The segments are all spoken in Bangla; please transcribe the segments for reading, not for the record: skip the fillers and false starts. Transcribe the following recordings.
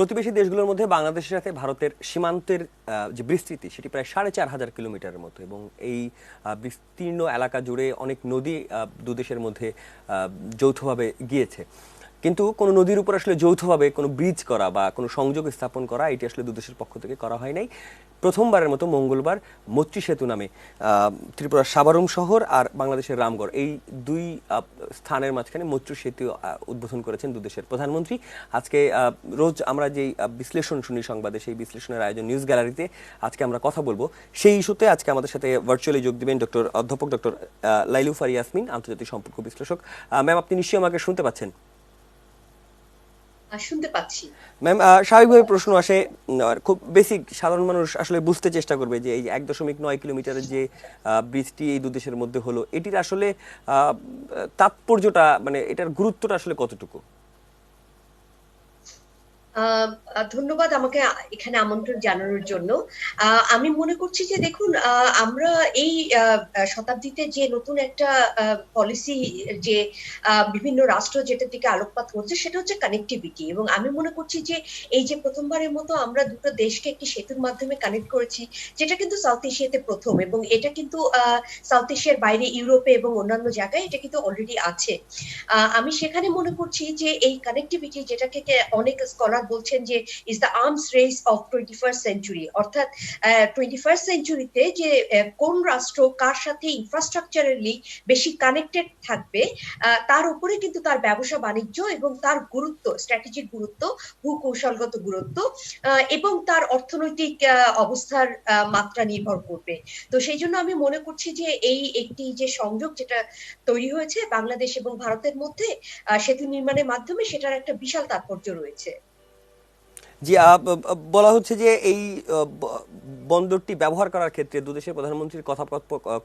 প্রতিবেশী দেশগুলোর মধ্যে বাংলাদেশের সাথে ভারতের সীমান্তের যে বিস্তৃতি সেটি প্রায় 4,500 কিলোমিটারের মতো, এবং এই বিস্তীর্ণ এলাকা জুড়ে অনেক নদী দুদেশের মধ্যে যৌথভাবে গিয়েছে। কিন্তু কোনো নদীর উপর আসলে যৌথভাবে কোনো ব্রিজ করা বা কোনো সংযোগ স্থাপন করা এটি আসলে দুদেশের পক্ষ থেকে করা হয় নাই। প্রথমবারের মতো মঙ্গলবার মৈত্রী সেতু নামে ত্রিপুরার সাবারুম শহর আর বাংলাদেশের রামগড় এই দুই স্থানের মাঝখানে মৈত্রী সেতু উদ্বোধন করেছেন দুদেশের প্রধানমন্ত্রী। আজকে রোজ আমরা যেই বিশ্লেষণ শুনি সংবাদে, সেই বিশ্লেষণের আয়োজন নিউজ গ্যালারিতে আজকে আমরা কথা বলবো সেই ইস্যুতে। আজকে আমাদের সাথে ভার্চুয়ালি যোগ দিবেন অধ্যাপক ডক্টর লাইলুফার ইয়াসমিন, আন্তর্জাতিক সম্পর্ক বিশ্লেষক। ম্যাম, আপনি নিশ্চয়ই আমাকে শুনতে পাচ্ছেন? শুনতে পাচ্ছি ম্যাম। স্বাভাবিকভাবে প্রশ্ন আসে, খুব বেসিক সাধারণ মানুষ আসলে বুঝতে চেষ্টা করবে যে এই 1.9 কিলোমিটারের যে ব্রিজটি এই দুদেশের মধ্যে হলো, এটির আসলে তাৎপর্যটা, মানে এটার গুরুত্বটা আসলে কতটুকু? ধন্যবাদ আমাকে এখানে আমন্ত্রণ জানানোর জন্য। আমি মনে করছি যে দেখুন, আমরা এই শতাব্দীতে যে নতুন একটা পলিসি, যে বিভিন্ন রাষ্ট্র যেটার দিকে আলোকপাত করছে, সেটা হচ্ছে কানেক্টিভিটি। এবং আমি মনে করছি যে এই যে প্রথমবারের মতো আমরা দুটো দেশকে একটি সেতুর মাধ্যমে কানেক্ট করেছি, যেটা কিন্তু সাউথ এশিয়াতে প্রথম, এবং এটা কিন্তু সাউথ এশিয়ার বাইরে ইউরোপে এবং অন্যান্য জায়গায় এটা কিন্তু অলরেডি আছে। আমি সেখানে মনে করছি যে এই কানেক্টিভিটি, যেটাকে অনেক স্কলার বলছেন যে is the arms race of 21st century, অর্থাৎ 21st সেঞ্চুরিতে যে কোন রাষ্ট্র কার সাথে ইনফ্রাস্ট্রাকচারালি বেশি কানেক্টেড থাকবে, তার উপরে কিন্তু তার ব্যবসা বাণিজ্য এবং তার গুরুত্ব, স্ট্র্যাটেজিক গুরুত্ব, ভূকৌশলগত গুরুত্ব এবং তার অর্থনৈতিক অবস্থার মাত্রা নির্ভর করবে। তো সেই জন্য আমি মনে করছি যে এই একটি যে সংযোগ যেটা তৈরি হয়েছে বাংলাদেশ এবং ভারতের মধ্যে সেতু নির্মাণের মাধ্যমে, সেটার একটা বিশাল তাৎপর্য রয়েছে। জি, বলা হচ্ছে যে এই বন্দরটি ব্যবহার করার ক্ষেত্রে দুদেশের প্রধানমন্ত্রীর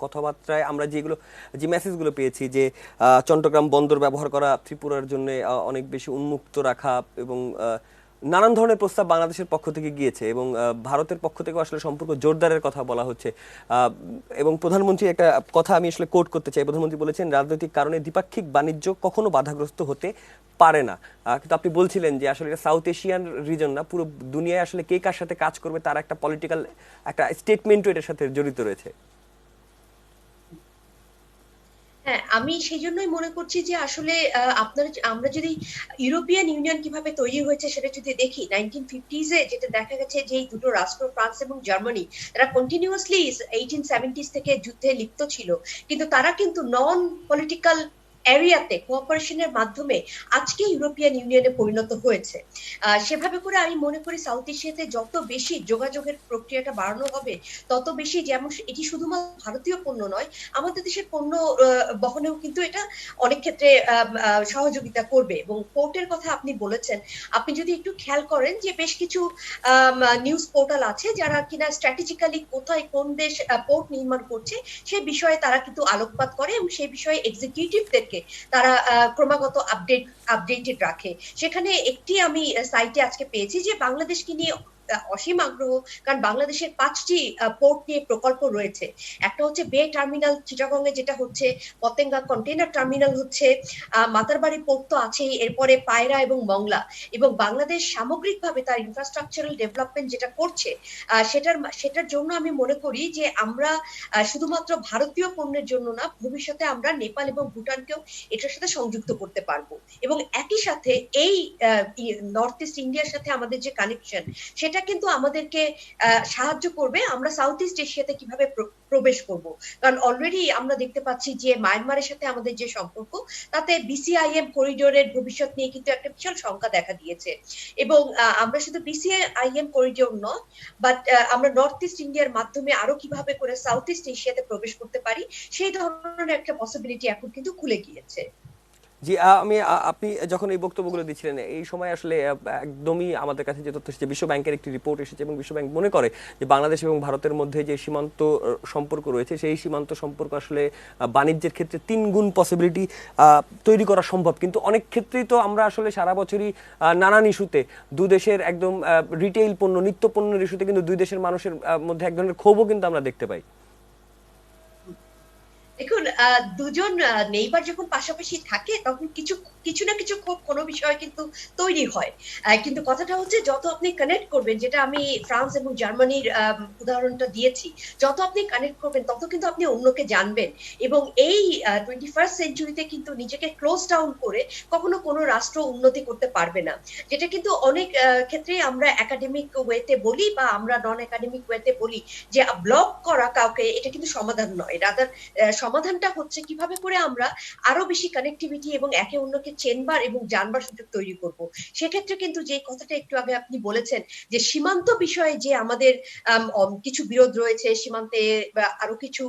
কথাবার্তায় আমরা যে মেসেজগুলো পেয়েছি, যে চট্টগ্রাম বন্দর ব্যবহার করা ত্রিপুরার জন্য অনেক বেশি উন্মুক্ত রাখা, এবং নানান ধরনের প্রস্তাব বাংলাদেশের পক্ষ থেকে গিয়েছে, এবং ভারতের পক্ষ থেকে আসলে সম্পর্ক জোরদারের কথা বলা হচ্ছে। এবং প্রধানমন্ত্রী একটা কথা আমি আসলে কোট করতে চাই। প্রধানমন্ত্রী বলেছেন, রাজনৈতিক কারণে দ্বিপাক্ষিক বাণিজ্য কখনো বাধাগ্রস্ত হতে পারে না। কিন্তু আপনি বলছিলেন যে আসলে এটা সাউথ এশিয়ান রিজন না, পুরো দুনিয়ায় আসলে কে কার সাথে কাজ করবে তার একটা পলিটিক্যাল একটা স্টেটমেন্টও এটার সাথে জড়িত রয়েছে। হ্যাঁ, আমি সেই জন্যই মনে করছি যে আসলে আমরা যদি ইউরোপিয়ান ইউনিয়ন কিভাবে তৈরি হয়েছে সেটা যদি দেখি, 1950s যেটা দেখা গেছে যে এই দুটো রাষ্ট্র, ফ্রান্স এবং জার্মানি, তারা কন্টিনিউয়াসলি 1870s থেকে যুদ্ধে লিপ্ত ছিল, কিন্তু তারা কিন্তু নন পলিটিক্যাল এরিয়াতে কোঅপারেশনের মাধ্যমে আজকে ইউরোপিয়ান ইউনিয়নে পরিণত হয়েছে। সেভাবে করে আমি মনে করি সাউথ এশিয়াতে যত বেশি যোগাযোগের প্রক্রিয়াটা বাড়ানো হবে, তত বেশি, যেমন এটি শুধুমাত্র ভারতীয় পণ্য নয়, আমাদের দেশের পণ্য বহনেও কিন্তু এটা অনেক ক্ষেত্রে সহযোগিতা করবে। এবং পোর্টের কথা আপনি বলেছেন, আপনি যদি একটু খেয়াল করেন যে বেশ কিছু নিউজ পোর্টাল আছে যারা কিনা স্ট্র্যাটেজিক্যালি কোথায় কোন দেশ পোর্ট নির্মাণ করছে সেই বিষয়ে তারা কিন্তু আলোকপাত করে, এবং সেই বিষয়ে এক্সিকিউটিভদেরকে তারা ক্রমাগত আপডেটেড রাখে। সেখানে একটি আমি সাইটে আজকে পেয়েছি যে বাংলাদেশকে নিয়ে অসীম আগ্রহ, কারণ বাংলাদেশের 5টি পোর্ট নিয়ে প্রকল্প রয়েছে। একটা হচ্ছে বে টার্মিনাল চিটাগং এ, যেটা হচ্ছে পতেঙ্গা কন্টেইনার টার্মিনাল হচ্ছে, মাতারবাড়ি পোর্ট তো আছেই, এরপরে পায়রা এবং মংলা। এবং বাংলাদেশ সামগ্রিকভাবে তার ইনফ্রাস্ট্রাকচারাল ডেভেলপমেন্ট যেটা করছে, সেটার জন্য আমি মনে করি যে আমরা শুধুমাত্র ভারতীয় পণ্যের জন্য না, ভবিষ্যতে আমরা নেপাল এবং ভুটানকেও এটার সাথে সংযুক্ত করতে পারবো। এবং একই সাথে এই নর্থ ইস্ট ইন্ডিয়ার সাথে আমাদের যে কানেকশন, সেটা কিন্তু আমাদেরকে সাহায্য করবে আমরা সাউথ ইস্ট এশিয়াতে কিভাবে প্রবেশ করব। কারণ অলরেডি আমরা দেখতে পাচ্ছি যে মায়ানমারের সাথে আমাদের যে সম্পর্ক, তাতে বিসিআইএম করিডোরের ভবিষ্যৎ নিয়ে কিন্তু একটা বিশাল শঙ্কা দেখা দিয়েছে। এবং আমরা শুধু বিসিআইএম করিডোর নয়, বাট আমরা নর্থ ইস্ট ইন্ডিয়ার মাধ্যমে আরো কিভাবে করে সাউথ ইস্ট এশিয়াতে প্রবেশ করতে পারি, সেই ধরনের একটা পসিবিলিটি এখন কিন্তু খুলে গিয়েছে। জি, আপনি যখন এই বক্তব্যগুলো দিচ্ছিলেন এই সময় আসলে একদমই আমাদের কাছে যে তথ্য এসেছে, বিশ্ব ব্যাংকের একটি রিপোর্ট এসেছে, এবং বিশ্ব ব্যাংক মনে করে যে বাংলাদেশ এবং ভারতের মধ্যে যে সীমান্ত সম্পর্ক রয়েছে, সেই সীমান্ত সম্পর্ক আসলে বাণিজ্যের ক্ষেত্রে 3 গুণ পসিবিলিটি তৈরি করা সম্ভব। কিন্তু অনেক ক্ষেত্রেই তো আমরা আসলে সারা বছরই নানান ইস্যুতে দুদেশের একদম রিটেইল পণ্য, নিত্য পণ্যের ইস্যুতে কিন্তু দুই দেশের মানুষের মধ্যে এক ধরনের ক্ষোভও কিন্তু আমরা দেখতে পাই। দেখুন, দুজন নেইবার যখন পাশাপাশি থাকে তখন কিছু কিছু না কিছু খুব কোনো বিষয় কিন্তু তৈরি হয়। কিন্তু কথাটা হচ্ছে যত আপনি কানেক্ট করবেন, যেটা আমি ফ্রান্স এবং জার্মানির উদাহরণটা দিয়েছি, যত আপনি কানেক্ট করবেন তত কিন্তু আপনি অন্যকে জানবেন। এবং এই 21st সেঞ্চুরিতে কিন্তু নিজেকে ক্লোজ ডাউন করে কখনো কোনো রাষ্ট্র উন্নতি করতে পারবে না। যেটা কিন্তু অনেক ক্ষেত্রে আমরা একাডেমিক ওয়েতে বলি বা আমরা নন একাডেমিক ওয়েতে বলি যে ব্লক করা কাউকে, এটা কিন্তু সমাধান নয়। রাদার সমাধানটা হচ্ছে কিভাবে করে আমরা আরো বেশি কানেক্টিভিটি এবং একে অন্যকে চেনবার এবং জানবার সুযোগ তৈরি করব। সেক্ষেত্রে কিন্তু যে কথাটা একটু আগে আপনি বলেছেন যে সীমান্ত বিষয়ে যে আমাদের কিছু বিরোধ রয়েছে, সীমান্তে বা আরো কিছু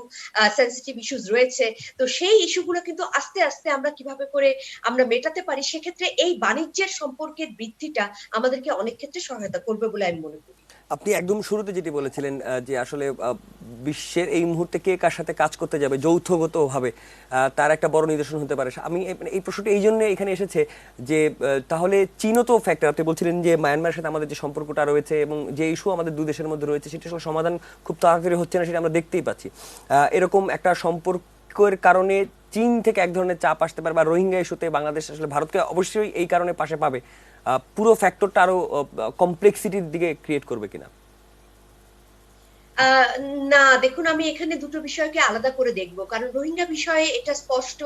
সেন্সিটিভ ইস্যুস রয়েছে, তো সেই ইস্যুগুলো কিন্তু আস্তে আস্তে আমরা কিভাবে করে আমরা মেটাতে পারি, সেক্ষেত্রে এই বাণিজ্যের সম্পর্কের বৃদ্ধিটা আমাদেরকে অনেক ক্ষেত্রে সহায়তা করবে বলে আমি মনে করি। আপনি একদম শুরুতে যেটি বলেছিলেন যে আসলে বিশ্বের এই মুহূর্তে কে কার সাথে কাজ করতে যাবে যৌথগতভাবে, তার একটা বড় নিদর্শন হতে পারে। আমি এই প্রশ্নটা এই জন্য এখানে এসেছে যে তাহলে চীনও তো ফ্যাক্টর। আপনি বলছিলেন যে মায়ানমারের সাথে আমাদের যে সম্পর্কটা রয়েছে এবং যে ইস্যু আমাদের দুই দেশের মধ্যে রয়েছে সেটা আসলে সমাধান খুব তাড়াতাড়ি হচ্ছে না, সেটা আমরা দেখতেই পাচ্ছি। এরকম একটা সম্পর্কের কারণে চীন থেকে এক ধরনের চাপ আসতে পারে, বা রোহিঙ্গা ইস্যুতে বাংলাদেশ আসলে ভারতকে অবশ্যই এই কারণে পাশে পাবে, পুরো ফ্যাক্টরটা আরো কমপ্লেক্সিটির দিকে ক্রিয়েট করবে কিনা? আহ না, দেখুন, আমি এখানে দুটো বিষয়কে আলাদা করে দেখবো। কারণ রোহিঙ্গা বিষয়ে এটা স্পষ্ট,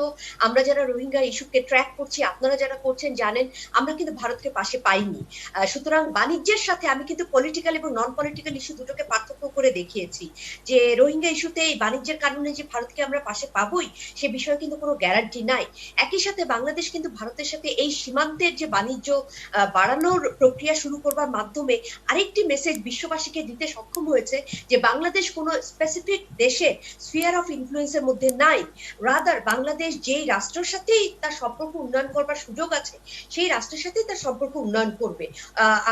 আমরা যারা রোহিঙ্গা ইস্যুকে ট্র্যাক করছি, আপনারা যারা করছেন জানেন, আমরা কিন্তু ভারতকে পাশে পাইনি। সুতরাং বাণিজ্যের সাথে আমি কিন্তু পলিটিক্যাল এবং নন পলিটিক্যাল ইস্যু দুটোকে পার্থক্য করে দেখিয়েছি। যে রোহিঙ্গা ইস্যুতে এই বাণিজ্যের কারণে যে ভারতকে আমরা পাশে পাবোই সে বিষয়ে কিন্তু কোনো গ্যারান্টি নাই। একই সাথে বাংলাদেশ কিন্তু ভারতের সাথে এই সীমান্তের যে বাণিজ্য বাড়ানোর প্রক্রিয়া শুরু করবার মাধ্যমে আরেকটি মেসেজ বিশ্ববাসীকে দিতে সক্ষম হয়েছে যে বাংলাদেশ কোনো স্পেসিফিক দেশে স্ফিয়ার অফ ইনফ্লুয়েন্সের মধ্যে নাই। রাদার বাংলাদেশ যেই রাষ্ট্রের সাথেই তার সম্পর্ক উন্নয়ন করবার সুযোগ আছে সেই রাষ্ট্রের সাথেই তার সম্পর্ক উন্নয়ন করবে।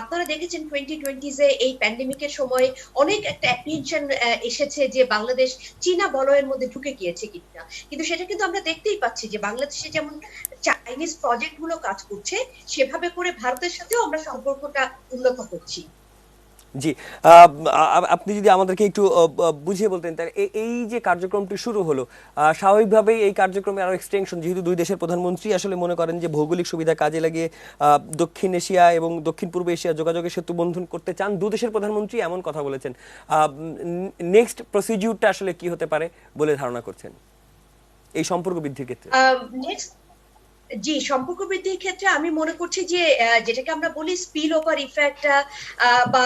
আপনারা দেখেছেন 2020 এই প্যান্ডেমিকের সময় অনেক একটা অ্যাপ্রিহেনশন এসেছে যে বাংলাদেশ চীনা বলয়ের মধ্যে ঢুকে গিয়েছে কিনা, কিন্তু সেটা কিন্তু আমরা দেখতেই পাচ্ছি যে বাংলাদেশে যেমন চাইনিজ প্রজেক্ট গুলো কাজ করছে, সেভাবে করে ভারতের সাথেও আমরা সম্পর্কটা উন্নত করছি। জি। আপনি যদি আমাদেরকে একটু বুঝিয়ে বলতেন, তাহলে এই যে কার্যক্রমটি শুরু হলো, স্বাভাবিকভাবেই এই কার্যক্রমে আরো এক্সটেনশন, যেহেতু দুই দেশের প্রধানমন্ত্রী আসলে মনে করেন যে ভৌগোলিক সুবিধা কাজে লাগিয়ে দক্ষিণ এশিয়া এবং দক্ষিণ পূর্ব এশিয়া যোগাযোগের সেতু বন্ধন করতে চান, দু দেশের প্রধানমন্ত্রী এমন কথা বলেছেন। নেক্সট প্রসিডিউরটা আসলে কি হতে পারে বলে ধারণা করছেন এই সম্পর্ক বৃদ্ধির ক্ষেত্রে? নেক্সট, জি, সম্পর্ক বৃদ্ধির ক্ষেত্রে আমি মনে করছি যে যেটাকে আমরা বলি স্পিল ওভার ইফেক্ট, বা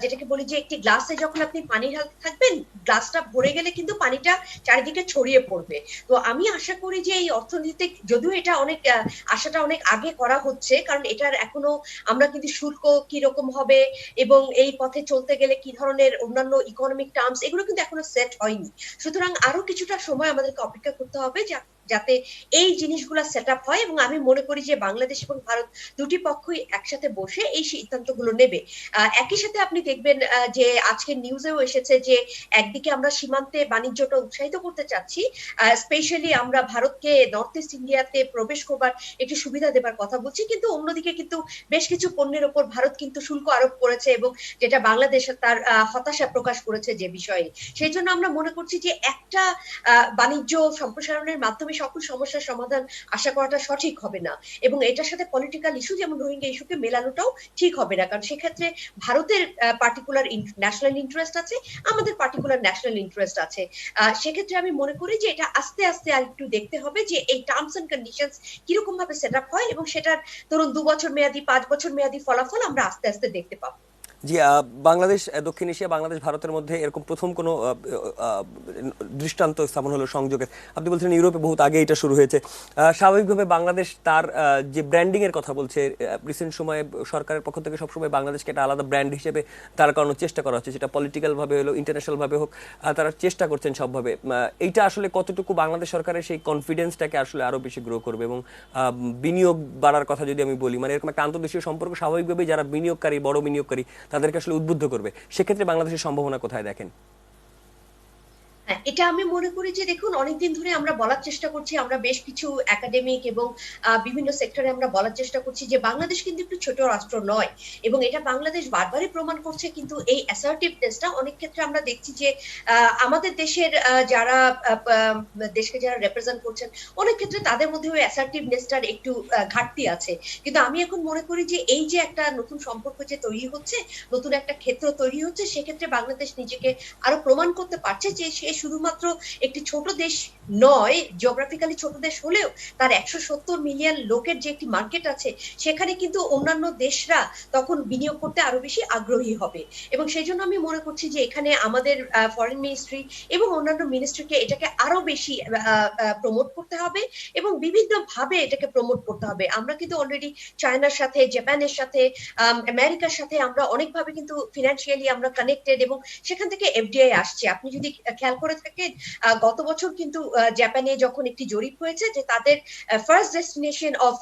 যেটাকে বলি যে একটি গ্লাসে যখন আপনি পানি ঢালতে থাকবেন, গ্লাসটা ভরে গেলে কিন্তু পানিটা চারিদিকে ছড়িয়ে পড়বে। তো আমি আশা করি যে এই অর্থনৈতিক, যদিও এটা অনেক আশাটা অনেক আগে করা হচ্ছে, কারণ এটার এখনো আমরা কিন্তু শুল্ক কি রকম হবে এবং এই পথে চলতে গেলে কি ধরনের অন্যান্য ইকোনমিক টার্মস, এগুলো কিন্তু এখনো সেট হয়নি। সুতরাং আরো কিছুটা সময় আমাদেরকে অপেক্ষা করতে হবে যাতে এই জিনিসগুলা সেট আপ হয়। এবং আমি মনে করি যে বাংলাদেশ এবং ভারত দুটি পক্ষই একসাথে বসে এই সিদ্ধান্তগুলো নেবে। একই সাথে আপনি দেখবেন যে আজকের নিউজেও এসেছে যে একদিকে আমরা সীমান্তে বাণিজ্যটা উৎসাহিত করতে চাচ্ছি, স্পেশালি আমরা ভারতকে নর্থ ইস্ট ইন্ডিয়াতে প্রবেশ করবার একটু সুবিধা দেবার কথা বলছি, কিন্তু অন্যদিকে কিন্তু বেশ কিছু পণ্যের ওপর ভারত কিন্তু শুল্ক আরোপ করেছে, এবং যেটা বাংলাদেশ তার হতাশা প্রকাশ করেছে যে বিষয়ে। সেই জন্য আমরা মনে করছি যে একটা বাণিজ্য সম্প্রসারণের মাধ্যমে সকল সমস্যার সমাধান আশা করাটা সঠিক হবে না, এবং এটার সাথে পলিটিক্যাল ইস্যু যেমন রোহিঙ্গা ইস্যুকে মেলানোটাও ঠিক হবে না। কারণ সেক্ষেত্রে ভারতের পার্টিকুলার ন্যাশনাল ইন্টারেস্ট আছে, আমাদের পার্টিকুলার ন্যাশনাল ইন্টারেস্ট আছে। সেক্ষেত্রে আমি মনে করি যে এটা আস্তে আস্তে আর একটু দেখতে হবে যে এই টার্মস এন্ড কন্ডিশনস কিরকম ভাবে সেট আপ হয়, এবং সেটার ধরুন 2 বছর মেয়াদি 5 বছর মেয়াদি ফলাফল আমরা আস্তে আস্তে দেখতে পাবো। জি। বাংলাদেশ, দক্ষিণ এশিয়া, বাংলাদেশ ভারতের মধ্যে এরকম প্রথম কোনো দৃষ্টান্ত স্থাপন হলো সংযোগের। আপনি বলছেন ইউরোপে বহুত আগে এটা শুরু হয়েছে। স্বাভাবিকভাবে বাংলাদেশ তার যে ব্র্যান্ডিং এর কথা বলছে, রিসেন্ট সময়ে সরকারের পক্ষ থেকে সবসময় বাংলাদেশকে একটা আলাদা ব্র্যান্ড হিসেবে তার করানোর চেষ্টা করা হচ্ছে, সেটা পলিটিক্যাল ভাবে হলো ইন্টারন্যাশনাল ভাবে হোক, তারা চেষ্টা করছেন সবভাবে। এইটা আসলে কতটুকু বাংলাদেশ সরকারের সেই কনফিডেন্সটাকে আসলে আরো বেশি গ্রো করবে, এবং বিনিয়োগ বাড়ার কথা যদি আমি বলি, মানে এরকম একটা আন্তর্দেশীয় সম্পর্ক স্বাভাবিকভাবেই যারা বিনিয়োগকারী, বড় বিনিয়োগকারী, তাদেরকে আসলে উদ্বুদ্ধ করবে, সেক্ষেত্রে বাংলাদেশের সম্ভাবনা কোথায় দেখেন? হ্যাঁ, এটা আমি মনে করি যে দেখুন অনেকদিন ধরে আমরা বলার চেষ্টা করছি, আমরা বেশ কিছু একাডেমিক এবং বিভিন্ন সেক্টরে আমরা বলার চেষ্টা করছি যে বাংলাদেশ কিন্তু একটু ছোট রাষ্ট্র নয়, এবং এটা বাংলাদেশ বারবারই প্রমাণ করছে। কিন্তু এই অ্যাসার্টিভনেসটা অনেক ক্ষেত্রে আমরা দেখছি যে আমাদের দেশের যারা দেশকে যারা রিপ্রেজেন্ট করছেন, অনেক ক্ষেত্রে তাদের মধ্যে ওই অ্যাসার্টিভনেসটার একটু ঘাটতি আছে। কিন্তু আমি এখন মনে করি যে এই যে একটা নতুন সম্পর্ক যে তৈরি হচ্ছে, নতুন একটা ক্ষেত্র তৈরি হচ্ছে, সেক্ষেত্রে বাংলাদেশ নিজেকে আরো প্রমাণ করতে পারছে যে সে শুধুমাত্র একটি ছোট দেশ নয়, জিওগ্রাফিক্যালি ছোট দেশ হলেও তার 170 মিলিয়ন লোকের যে একটি মার্কেট আছে, সেখানে কিন্তু অন্যান্য দেশরা তখন বিনিয়োগ করতে আরো বেশি আগ্রহী হবে। এবং সেই জন্য আমি মনে করছি যে এখানে আমাদের ফরেন মিনিস্ট্রি এবং অন্যান্য মিনিস্ট্রিকে এটাকে আরো বেশি প্রমোট করতে হবে এবং বিভিন্ন ভাবে এটাকে প্রমোট করতে হবে। আমরা কিন্তু অলরেডি চায়নার সাথে, জাপানের সাথে, আমেরিকার সাথে আমরা অনেকভাবে কিন্তু ফিনান্সিয়ালি আমরা কানেক্টেড, এবং সেখান থেকে এফডিআই আসছে। আপনি যদি খেয়াল করে থাকেন, গত বছর কিন্তু জাপানে যখন একটি জরিপ হয়েছে যে তাদের ফার্স্ট ডেস্টিনেশন অফ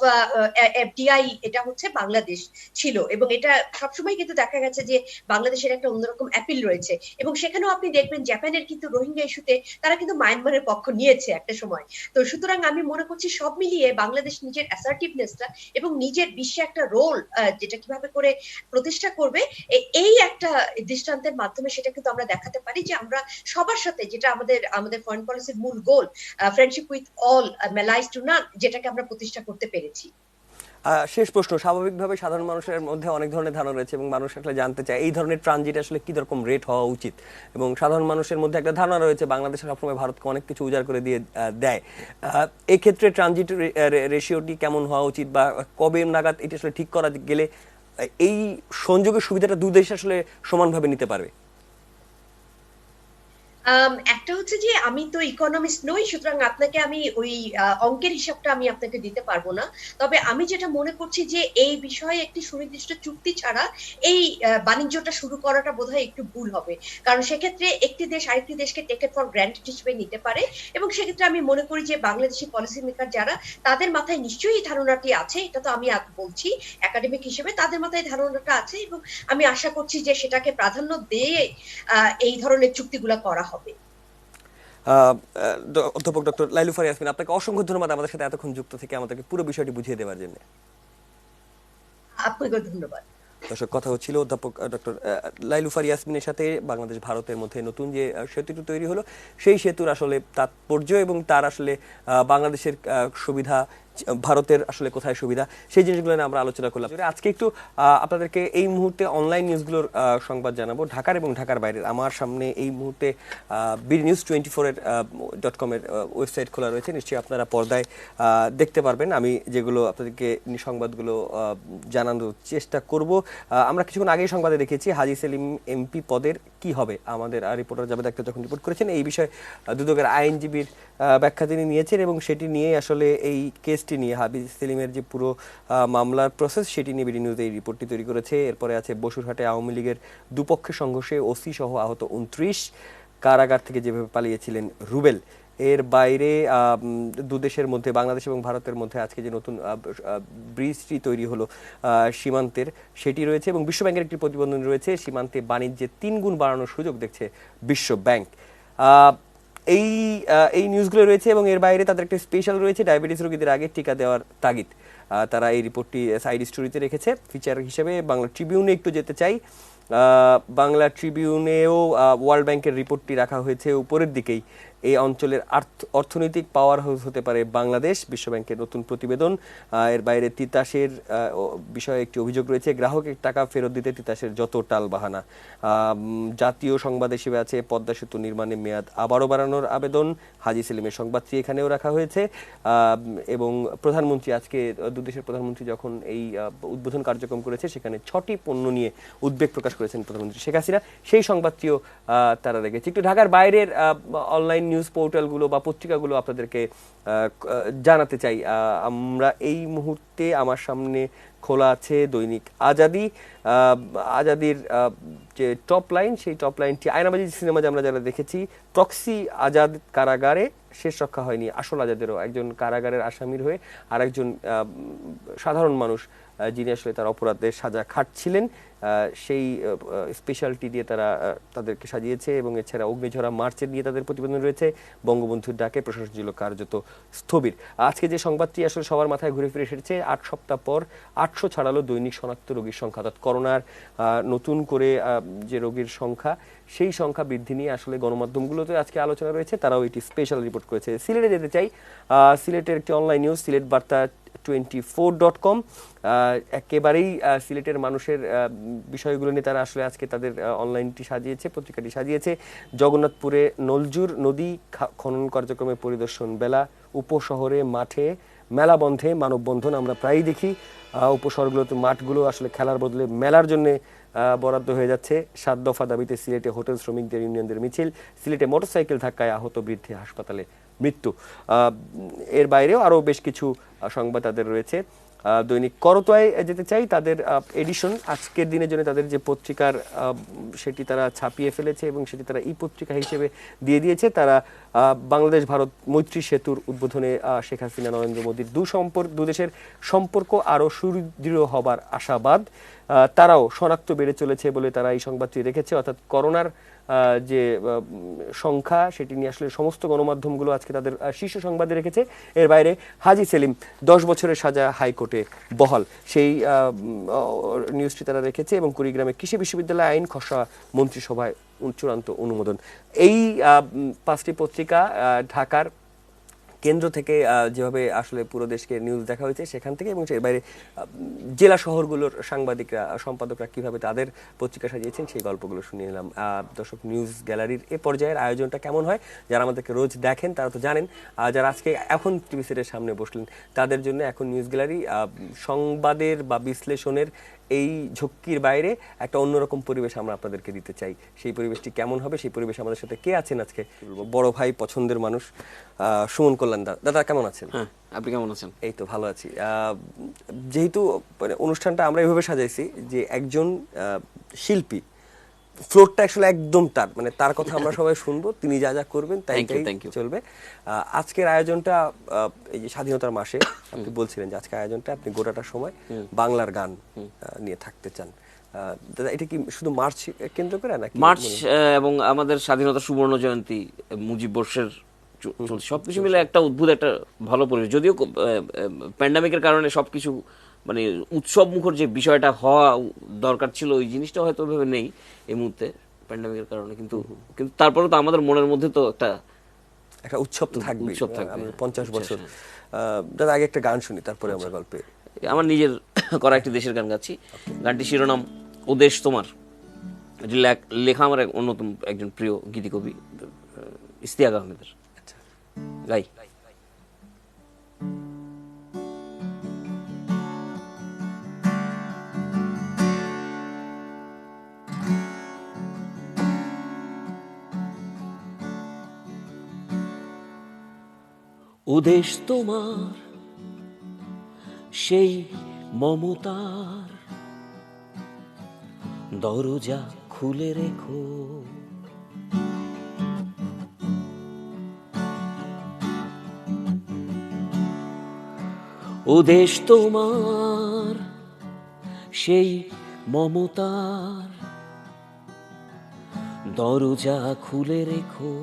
এফডিআই এটা হচ্ছে বাংলাদেশ ছিল, এবং এটা সবসময় কিন্তু দেখা গেছে যে বাংলাদেশের একটা অন্যরকম অ্যাপিল রয়েছে। এবং সেখানেও আপনি দেখবেন জাপানের কিন্তু রোহিঙ্গা ইস্যুতে তারা কিন্তু মায়ানমারের পক্ষ নিয়েছে একটা সময়। তো সুতরাং আমি মনে করছি সব মিলিয়ে বাংলাদেশ নিজের অ্যাসার্টিভনেসটা এবং নিজের বিশ্বে একটা রোল যেটা কিভাবে করে প্রতিষ্ঠা করবে, এই একটা দৃষ্টান্তের মাধ্যমে সেটা কিন্তু আমরা দেখাতে পারি যে আমরা সবার সাথে, যেটা আমাদের আমাদের ফরেন পলিসির মূল goal, friendship with all malice to none, যেটাকে আমরা প্রতিষ্ঠা করতে পেরেছি। শেষ প্রশ্ন, স্বাভাবিকভাবে সাধারণ মানুষের মধ্যে অনেক ধরনের ধারণা রয়েছে এবং মানুষ আসলে জানতে চায় এই ধরনের ট্রানজিট আসলে কি রকম রেট হওয়া উচিত। এবং সাধারণ মানুষের মধ্যে একটা ধারণা রয়েছে বাংলাদেশ সবসময় ভারতকে অনেক কিছু উজাড় করে দিয়ে দেয়। এই ক্ষেত্রে ট্রানজিট রেশিওটি কেমন হওয়া উচিত, বা কবে নাগাদ এটা আসলে ঠিক করা গেলে এই সংযোগের সুবিধাটা দুই দেশ আসলে সমানভাবে নিতে পারবে? একটা হচ্ছে যে আমি তো ইকোনমিস্ট নই, সুতরাং আপনাকে আমি ওই অঙ্কের হিসাবটা আমি আপনাকে দিতে পারবো না। তবে আমি যেটা মনে করছি যে এই বিষয়ে একটি সুনির্দিষ্ট চুক্তি ছাড়া এই বাণিজ্যটা শুরু করাটা বোধহয় একটু ভুল হবে। কারণ সেক্ষেত্রে একটি দেশ আরেকটি দেশকে টেকেন ফর গ্রান্টেড হিসেবে নিতে পারে, এবং সেক্ষেত্রে আমি মনে করি যে বাংলাদেশি পলিসি মেকার যারা, তাদের মাথায় নিশ্চয়ই এই ধারণাটি আছে। এটা তো আমি বলছি একাডেমিক হিসেবে তাদের মাথায় ধারণাটা আছে, এবং আমি আশা করছি যে সেটাকে প্রাধান্য দিয়ে এই ধরনের চুক্তিগুলো করা হবে। অধ্যাপক ডক্টর লাইলুফার ইয়াসমিন, আপনাকে অসংখ্য ধন্যবাদ আমাদের সাথে এতক্ষণ যুক্ত থেকে আমাদেরকে পুরো বিষয়টি বুঝিয়ে দেওয়ার জন্য। আপনাকে ধন্যবাদ। দর্শক, কথা হচ্ছিল অধ্যাপক ডক্টর লাইলুফার ইয়াসমিনের সাথে বাংলাদেশ ভারতের মধ্যে নতুন যে সেতুটি তৈরি হলো, সেই সেতুর আসলে তাৎপর্য এবং তার আসলে বাংলাদেশের সুবিধা, ভারতের আসলে কোথায় সুবিধা, সেই জিনিসগুলো নিয়ে আমরা আলোচনা করলাম। আজকে একটু আপনাদেরকে এই মুহূর্তে অনলাইন নিউজগুলোর সংবাদ জানাবো ঢাকার এবং ঢাকার বাইরের। আমার সামনে এই মুহূর্তে বিডি নিউজ 24 এর .com এর ওয়েবসাইট খোলা রয়েছে, নিশ্চয়ই আপনারা পর্দায় দেখতে পারবেন। আমি যেগুলো আপনাদেরকে সংবাদগুলো জানানোর চেষ্টা করব। আমরা কিছুক্ষণ আগেই সংবাদে দেখেছি হাজী সেলিম এমপি পদের কি হবে। আমাদের রিপোর্টার জাবেদ আক্তার যখন রিপোর্ট করেছেন এই বিষয়ে দুদকের আইনজীবীর ব্যাখ্যা তিনি নিয়েছেন, এবং সেটি নিয়ে আসলে এই কেসটি নিয়ে হাজী সেলিমের যে পুরো মামলার প্রসেস সেটি নিয়ে বিডি নিউজ এই রিপোর্টটি তৈরি করেছে। এরপরে আছে বসুরহাটে আওয়ামী লীগের দুপক্ষের সংঘর্ষে ওসি সহ আহত 29, কারাগার থেকে যেভাবে পালিয়েছিলেন রুবেল। এর বাইরে দুদেশের মধ্যে, বাংলাদেশ এবং ভারতের মধ্যে আজকে যে নতুন ব্রিজটি তৈরি হলো সীমান্তের, সেটি রয়েছে, এবং বিশ্বব্যাংকের একটি প্রতিবেদন রয়েছে সীমান্তে বাণিজ্যে 3 গুণ বাড়ানোর সুযোগ দেখছে বিশ্ব ব্যাংক। এই এই নিউজগুলো রয়েছে, এবং এর বাইরে তাদের একটা স্পেশাল রয়েছে ডায়াবেটিস রোগীদের আগে টিকা দেওয়ার তাগিদ। তারা এই রিপোর্টটি সাইড স্টোরিতে রেখেছে ফিচার হিসেবে। বাংলা ট্রিবিউনে একটু যেতে চাই। বাংলা ট্রিবিউনেও ওয়ার্ল্ড ব্যাংকের রিপোর্টটি রাখা হয়েছে উপরের দিকেই। এই অঞ্চলের অর্থনৈতিক পাওয়ার হাউস হতে পারে বাংলাদেশ, বিশ্বব্যাংকের নতুন প্রতিবেদন। এর বাইরে তিতাসের বিষয়ে একটি অভিযোগ রয়েছে, গ্রাহকের টাকা ফেরত দিতে তিতাসের যত টাল বাহানা। জাতীয় সংবাদ হিসেবে আছে পদ্মা সেতু নির্মাণে মেয়াদ আবারও বাড়ানোর আবেদন, হাজী সেলিমের সংবাদটি এখানেও রাখা হয়েছে। এবং প্রধানমন্ত্রী আজকে দুদেশের প্রধানমন্ত্রী যখন এই উদ্বোধন কার্যক্রম করেছে, সেখানে 6টি পণ্য নিয়ে উদ্বেগ প্রকাশ করেছেন প্রধানমন্ত্রী শেখ হাসিনা, সেই সংবাদটিও তারা রেখেছে। একটু ঢাকার বাইরের অনলাইন নিউজ পোর্টালগুলো বা পত্রিকাগুলো আপনাদেরকে জানাতে চাই। আমরা এই মুহূর্তে আমার সামনে খোলা আছে দৈনিক আজাদী। আজাদীর যে টপ লাইন, সেই টপ লাইনটি আয়নাবাজি সিনেমা যে আমরা যারা দেখেছি, প্রক্সি আজাদ কারাগারে শেষ রক্ষা হয়নি আসল আজাদেরও। একজন কারাগারের আসামির হয়ে আর একজন সাধারণ মানুষ যিনি আসলে তার অপরাধের সাজা খাটছিলেন, সেই স্পেশালিটি দিয়ে তারা তাদেরকে সাজিয়েছে। এবং এছাড়া অগ্নিঝরা মার্চের নিয়ে তাদের প্রতিবেদন রয়েছে। বঙ্গবন্ধুর ডাকে প্রশাসন ছিল কার্যত স্থবির। আজকে যে সংবাদটি আসলে সবার মাথায় ঘুরে ফিরে এসেছে, 8 সপ্তাহ পর 800 ছাড়ালো দৈনিক শনাক্ত রোগীর সংখ্যা, অর্থাৎ করোনার নতুন করে যে রোগীর সংখ্যা, সেই সংখ্যা বৃদ্ধি নিয়ে আসলে গণমাধ্যমগুলোতে আজকে আলোচনা রয়েছে। তারাও এটি স্পেশাল রিপোর্ট করেছে। সিলেটে যেতে চাই। সিলেটের একটি অনলাইন নিউজ, সিলেট বার্তা 24.com, একেবারেই সিলেটের মানুষের বিষয়গুলো নিয়ে তারা আসলে আজকে তাদের অনলাইনটি সাজিয়েছে, পত্রিকাটি সাজিয়েছে। জগন্নাথপুরে নলজুর নদী খনন কার্যক্রমে পরিদর্শন বেলা, উপশহরে মাঠে মেলা বন্ধে মানববন্ধন। আমরা প্রায়ই দেখি উপশহরগুলোতে মাঠগুলো আসলে খেলার বদলে মেলার জন্য বরাদ্দ হয়ে যাচ্ছে। 7 দফা দাবিতে সিলেটে হোটেল শ্রমিকদের ইউনিয়নদের মিছিল। সিলেটে মোটরসাইকেল ধাক্কায় আহত বৃদ্ধে হাসপাতালে মৃত্যু। এর বাইরেও আরও বেশ কিছু সংবাদ তাদের রয়েছে। দৈনিক করতোয়ায় যেতে চাই। তাদের এডিশন আজকের দিনের জন্য তাদের যে পত্রিকার সেটি তারা ছাপিয়ে ফেলেছে এবং সেটি তারা ই পত্রিকা হিসেবে দিয়ে দিয়েছে। তারা বাংলাদেশ ভারত মৈত্রী সেতুর উদ্বোধনে শেখ হাসিনা নরেন্দ্র মোদীর দু দেশের সম্পর্ক আরও সুদৃঢ় হবার আশাবাদ। তারাও শনাক্ত বেড়ে চলেছে বলে তারা এই সংবাদটি রেখেছে। অর্থাৎ করোনার যে সংখ্যা, সেটি নিয়ে আসলে সমস্ত গণমাধ্যমগুলো আজকে তাদের শীর্ষ সংবাদে রেখেছে। এর বাইরে হাজী সেলিম 10 বছরের সাজা হাইকোর্টে বহাল, সেই নিউজটি তারা রেখেছে। এবং কুড়িগ্রামে কৃষি বিশ্ববিদ্যালয় আইন খসড়া মন্ত্রিসভায় চূড়ান্ত অনুমোদন। এই 5টি পত্রিকা ঢাকার কেন্দ্র থেকে যেভাবে আসলে পুরো দেশকে নিউজ দেখা হয়েছে সেখান থেকে, এবং এর বাইরে জেলা শহরগুলোর সাংবাদিকরা সম্পাদকরা কিভাবে তাদের পত্রিকা সাজিয়েছেন সেই গল্পগুলো শুনিয়ে নিলাম। দর্শক, নিউজ গ্যালারির এ পর্যায়ের আয়োজনটা কেমন হয় যারা আমাদেরকে রোজ দেখেন তারা তো জানেন। যারা আজকে এখন টিভি সেটের সামনে বসলেন তাদের জন্য এখন নিউজ গ্যালারি সংবাদের বা বিশ্লেষণের এই ঝক্কির বাইরে একটা অন্যরকম পরিবেশ আমরা আপনাদেরকে দিতে চাই। সেই পরিবেশটি কেমন হবে, সেই পরিবেশ আমাদের সাথে কে আছেন আজকে? বড় ভাই, পছন্দের মানুষ, সুমন কল্যাণ দা। দাদা কেমন আছেন? হ্যাঁ, আপনি কেমন আছেন? এই তো ভালো আছি। যেহেতু মানে অনুষ্ঠানটা আমরা এইভাবে সাজাইছি যে একজন শিল্পী, ফ্লোরটা আসলে একদম তার, মানে তার কথা আমরা সবাই শুনবো, তিনি যা যা করবেন তাই চলবে। আজকের আয়োজনটা এই যে স্বাধীনতার মাসে আপনি বলছিলেন যে আজকের আয়োজনটা আপনি গোটাটা সময় বাংলার গান নিয়ে থাকতে চান। দাদা, এটা কি শুধু মার্চ কেন্দ্র করে নাকি? মার্চ এবং আমাদের স্বাধীনতা সুবর্ণ জয়ন্তী, মুজিব বর্ষের চলছে, সবকিছু মিলে একটা অদ্ভুত একটা ভালো পরিবেশ। যদিও প্যান্ডামিকের কারণে সবকিছু মানে উৎসব মুখর যে বিষয়টা হওয়া দরকার ছিল ওই জিনিসটা হয়তো ভেবে নেই এই মুহূর্তে প্যান্ডামিকের কারণে, কিন্তু তারপরে তো আমাদের মনের মধ্যে তো একটা উৎসব তো থাকবে। 50 বছর। দাদা, আগে একটা গান শুনি, তারপরে আমরা গল্পে। আমার নিজের করা একটি দেশের গান গাচ্ছি। গানটি শিরোনাম ও দেশ তোমার। এটি লেখা আমার অন্যতম একজন প্রিয় গীতিকবি ইশতিয়াক আহমেদের। গাই। ও দেশ তোমার সেই মমতার দরজা খুলে রেখো, ও দেশ তোমার সেই মমতার দরজা খুলে রেখো,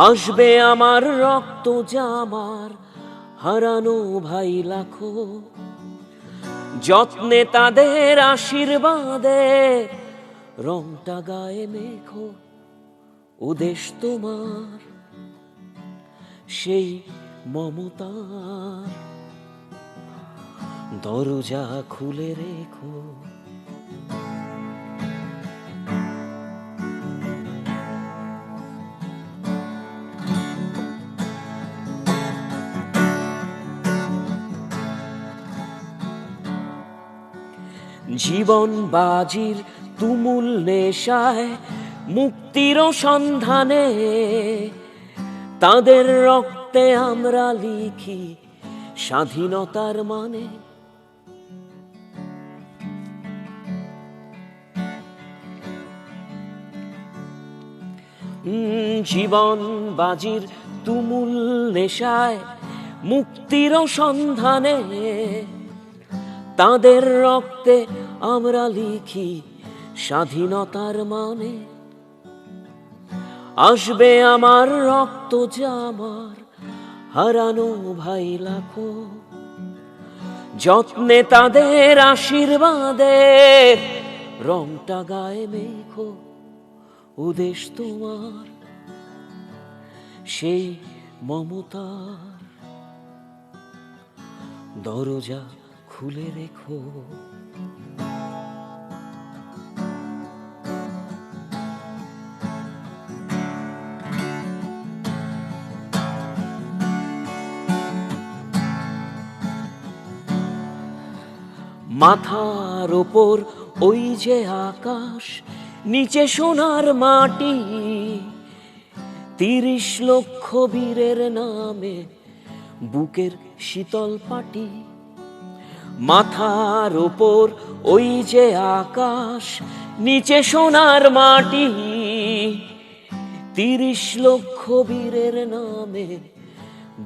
আসবে আমার রক্ত জামার হারানো ভাই লাখো, যত্নে তাদের আশীর্বাদে রংটা গায়ে মেখো, ও দেশ তোমার সেই মমতার দরজা খুলে রেখো। জীবন বাজির তুমুল নেশায় মুক্তির সন্ধানে তাদের রক্তে আমরা লিখি স্বাধীনতার মানে। জীবন বাজির তুমুল নেশায় মুক্তির সন্ধানে, তাদের রক্তে আমরা লিখি স্বাধীনতার মানে। আসবে আমার রক্ত যে আমার হারানো ভাই লাখো, যত্নে তাদের আশীর্বাদের রংটা গায়ে মেখো। ও দেশ তোমার সেই মমতার দরজা খুলে রেখো। মাথার ওপর ওই যে আকাশ, নিচে সোনার মাটি, ৩০ লক্ষ বীরের নামে বুকের শীতল পাটি। মাথার ওপর ওই যে আকাশ, নিচে সোনার মাটি, ৩০ লক্ষ বীরের নামে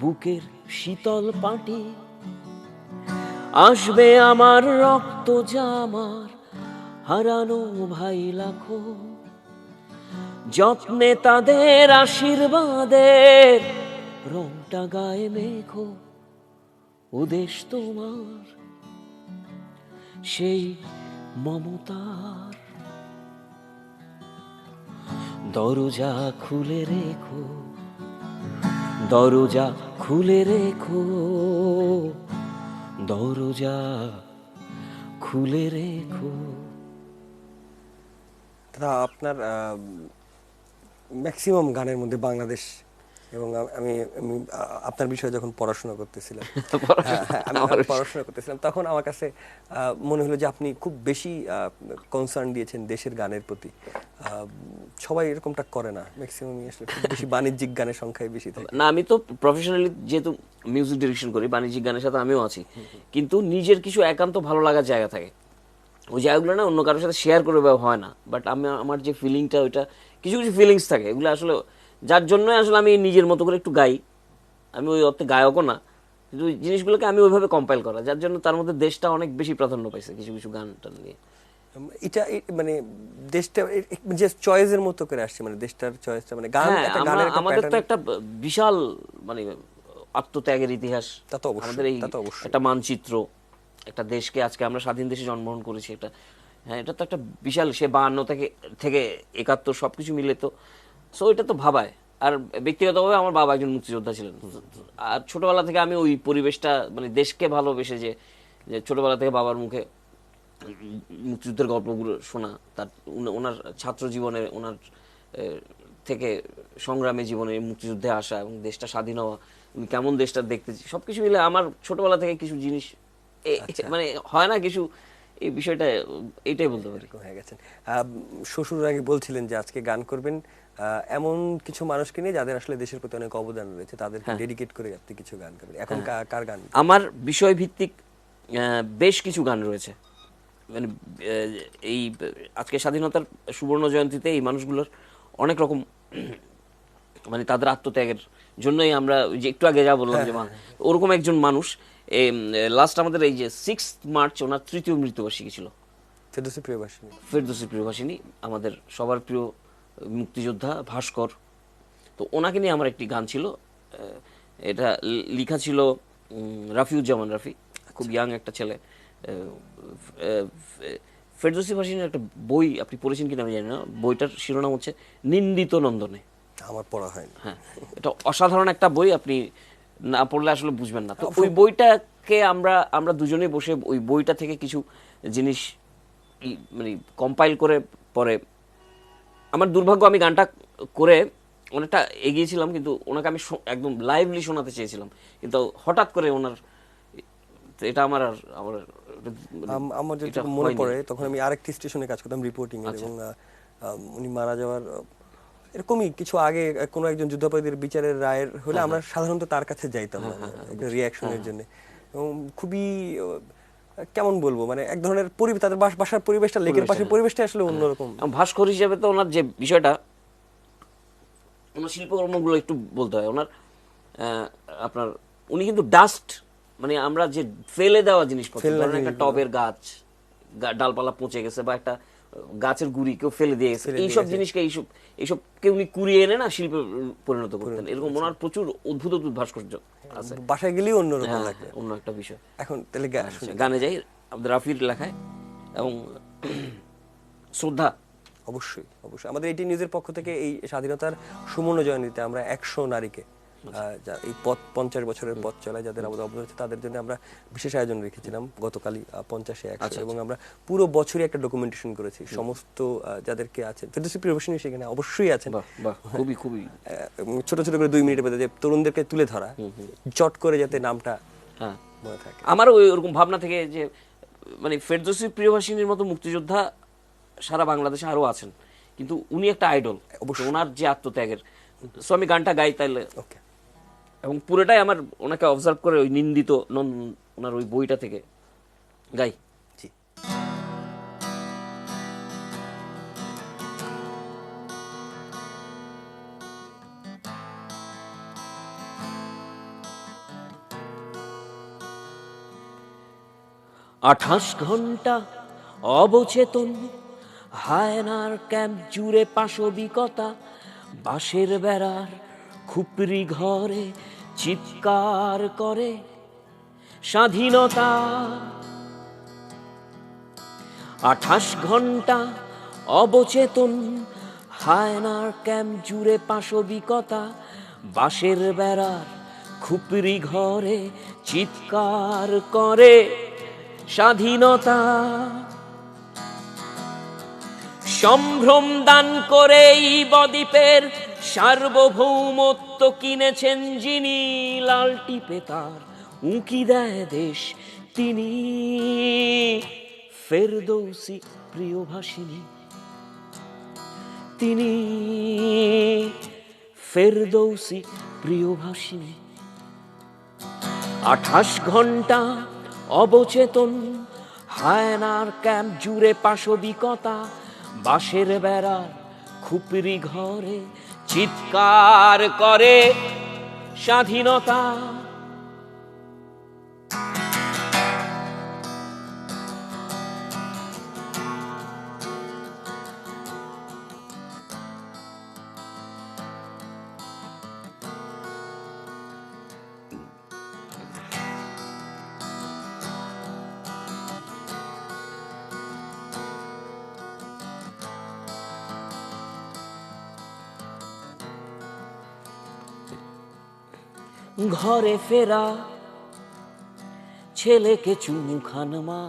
বুকের শীতল পাটি। আসবে আমার রক্ত যা আমার হারানো ভাই লাখো, যত্নে তাদের আশীর্বাদের রংটা গায়ে মেখো। ও দেশ তোমার সেই মমতার দরজা খুলে রেখো, দরজা খুলে রেখো, দরজা খুলে রেখো। দাদা, আপনার ম্যাক্সিমাম গানের মধ্যে বাংলাদেশ, এবং আমি আমি আপনার বিষয়ে যখন পড়াশোনা করতেছিলাম, আমি পড়াশোনা করতেছিলাম, তখন আমার কাছে মনে হলো যে আপনি খুব বেশি কনসার্ন দিয়েছেন দেশের গানের প্রতি। সবাই এরকমটা করে না, ম্যাক্সিমামই আসলে খুব বেশি বাণিজ্যিক গানের সংখ্যায় বেশি থাকে। না, আমি তো প্রফেশনালি যেহেতু মিউজিক ডিরেকশন করি, বাণিজ্যিক গানের সাথে আমিও আছি, কিন্তু নিজের কিছু একান্ত ভালো লাগার জায়গা থাকে, ওই জায়গাগুলো না অন্য কারোর সাথে শেয়ার করে হয় না। বাট আমার যে ফিলিংটা, ওইটা কিছু কিছু ফিলিংস থাকে, এগুলো আসলে যার জন্যই আসলে আমি নিজের মতো করে একটু গাই। আমি ওই অর্থে গায়কও না, কিন্তু ওই জিনিসগুলোকে আমি ওইভাবে কম্পাইল করা, যার জন্য তার মধ্যে দেশটা অনেক বেশি প্রাধান্য পাইছে কিছু কিছু গানটা নিয়ে। এটা মানে দেশটা যে চয়েসের মতো করে আসছে, মানে দেশটার চয়েসটা, মানে গান একটা গানের একটা আমাদের তো প্যাটার্ন। একটা বিশাল মানে আত্মত্যাগের ইতিহাস, তা তো অবশ্যই, আমাদের এই তা তো অবশ্যই। একটা মানচিত্র, একটা দেশকে আজকে আমরা স্বাধীন দেশে জন্মগ্রহণ করেছি, একটা হ্যাঁ, এটা তো একটা বিশাল, সে 52 থেকে 71 সবকিছু মিলে তো, সো এটা তো ভাবায়। আর ব্যক্তিগতভাবে আমার বাবা একজন মুক্তিযোদ্ধা ছিলেন, আর ছোটবেলা থেকে আমি ওই পরিবেশটা, মানে দেশকে ভালোবেসে যে যে ছোটবেলা থেকে বাবার মুখে মুক্তিযুদ্ধের গল্পগুলো শোনা, তার ওনার ছাত্র জীবনে, ওনার থেকে সংগ্রামী জীবনে মুক্তিযুদ্ধে আসা এবং দেশটা স্বাধীন হওয়া, উনি কেমন দেশটা দেখতেছি, সবকিছু মিলে আমার ছোটবেলা থেকে কিছু জিনিস মানে হয় না কিছু, এই বিষয়টা এইটাই বলতে পারি। হয়ে গেছেন। শ্বশুর আগে বলছিলেন যে আজকে গান করবেন এমন কিছু মানুষকে নিয়ে যাদের আসলে দেশের প্রতি অনেক অবদান রয়েছে, তাদেরকে ডেডিকেট করে আপনি কিছু গান করবেন। এখন কার গান? আমার বিষয় ভিত্তিক বেশ কিছু গান রয়েছে, মানে এই আজকে স্বাধীনতার সুবর্ণ জয়ন্তীতে এই মানুষগুলোর অনেক রকম মানে তাদের আত্মত্যাগের জন্যই আমরা যে একটু আগে যা বললাম যে ওরকম একজন মানুষ। লাস্ট আমাদের এই যে 6 মার্চ ওনার 3য় মৃত্যুবার্ষিকী ছিল। ফেরদৌসী প্রিয়বাসিনী। ফেরদৌসী প্রিয়বাসিনী, আমাদের সবার প্রিয় মুক্তিযোদ্ধা ভাস্কর। তো ওনাকে নিয়ে আমার একটি গান ছিল, এটা লেখা ছিল রাফিউজ্জামান রাফি, খুব ইয়াং একটা ছেলে। ফেরদৌসী ভাসিনীর একটা বই আপনি পড়েছেন কিনা আমি জানি না, বইটার শিরোনাম হচ্ছে নিন্দিত নন্দনে। আমার পড়া হয়নি। হ্যাঁ, এটা অসাধারণ একটা বই, আপনি না পড়লে আসলে বুঝবেন না। তো ওই বইটাকে আমরা দুজনেই বসে ওই বইটা থেকে কিছু জিনিস মানে কম্পাইল করে, পরে আমার দুর্ভাগ্য আমি গানটা করে অনেকটা এগিয়েছিলাম, কিন্তু ওনাকে আমি একদম লাইভলি শোনাতে চেয়েছিলাম, কিন্তু হঠাৎ করে ওনার এটা আমার আমার যেটা মনে পড়ে, তখন আমি আরেকটি স্টেশনে কাজ করতাম রিপোর্টিং এর, এবং উনি মারা যাওয়ার এরকমই কিছু আগে কোনো একজন যুদ্ধাপরাধীর বিচারের রায়ের হলে আমরা সাধারণত তার কাছে যাইতাম একটা রিয়াকশনের জন্য, এবং খুবই কেমন বলবো, মানে এক ধরনের তাদের বাসার পরিবেশটা, লেকের পাশের পরিবেশটা আসলে অন্যরকম। ভাস্কর হিসেবে তো ওনার যে বিষয়টা, ওনার শিল্পকর্মগুলো একটু বলতে হয়। ওনার আপনার উনি কিন্তু ডাস্ট, মানে আমরা যে ফেলে দেওয়া জিনিসপত্র, ফেলনা ধরেন একটা জিনিসগুলো। টবের গাছ, ডালপালা পচে গেছে বা একটা গাছের গুড়ি কেউ ফেলে দিয়ে গেছে, এইসব জিনিসকে এইসবকে উনি কুড়িয়ে এনে না শিল্পে পরিণত করতেন। এরকম ওনার প্রচুর অদ্ভুত অদ্ভুত ভাস্কর্য আছে। বাসায় গেলেই অন্যরকম হ্যাঁ, লাগবে। অন্য একটা বিষয়। এখন তাহলে শুনি। গানে যাই, আব্দুর রাফির লেখায় এবং শ্রদ্ধা। অবশ্যই অবশ্যই আমাদের এটি নিউজের পক্ষ থেকে এই স্বাধীনতার সুবর্ণ জয়ন্তীতে আমরা 100 নারীকে এই 50 বছরের পথ চলায় যাদের আমাদের অবদান আছে তাদের জন্য আমরা বিশেষ আয়োজন রেখেছিলাম গতকালই 50-100, এবং আমরা পুরো বছরই একটা ডকুমেন্টেশন করেছি সমস্ত যাদেরকে আছে। ফেরদৌসী প্রিয়বাসিনী সেখানে অবশ্যই আছেন। খুবই খুবই এবং ছোট ছোট করে 2 মিনিটের মধ্যে যে তরুণদেরকে তুলে ধরা, চট করে যাতে নামটা মনে থাকে। আমারও ওরকম ভাবনা থেকে যে মানে ফেরদৌসী প্রিয়বাসিনীর মতো মুক্তিযোদ্ধা সারা বাংলাদেশে আরো আছেন, কিন্তু উনি একটা আইডল অবশ্যই, ওনার যে আত্মত্যাগের। সো আমি গানটা গাই তাইলে, ওকে। এবং পুরোটাই আমার ওনাকে অবজার্ভ করে ওই নিন্দিত ওনার ওই বইটা থেকে গাই। জি। আঠাশ ঘন্টা অবচেতন, হায়নার ক্যাম্প জুড়ে পাশবিকতা, বাঁশের বেড়ার খুপরি ঘরে চিৎকার করে স্বাধীনতা। 28 ঘন্টা অবচেতন, হায়নার ক্যাম্প জুড়ে পাশবিকতা, বাঁশের বেড়ার খুপরি ঘরে চিৎকার করে স্বাধীনতা। সম্ভ্রম দান করে এই বদ্বীপের সার্বভৌমত্ব কিনেছেন যিনি, লাল টিপে তার উঁকি দেয় দেশ তিনি, ফেরদৌসী প্রিয়ভাষিনী তিনি, ফেরদৌসী প্রিয়ভাষিনী। 28 ঘন্টা অবচেতন, হায়নার ক্যাম্প জুড়ে পাশবিকতা, বাঁশের বেড়ার খুপরি ঘরে চিৎকার করে স্বাধীনতা। ঘরে ফেরা ছেলেকে চুমু খান মা,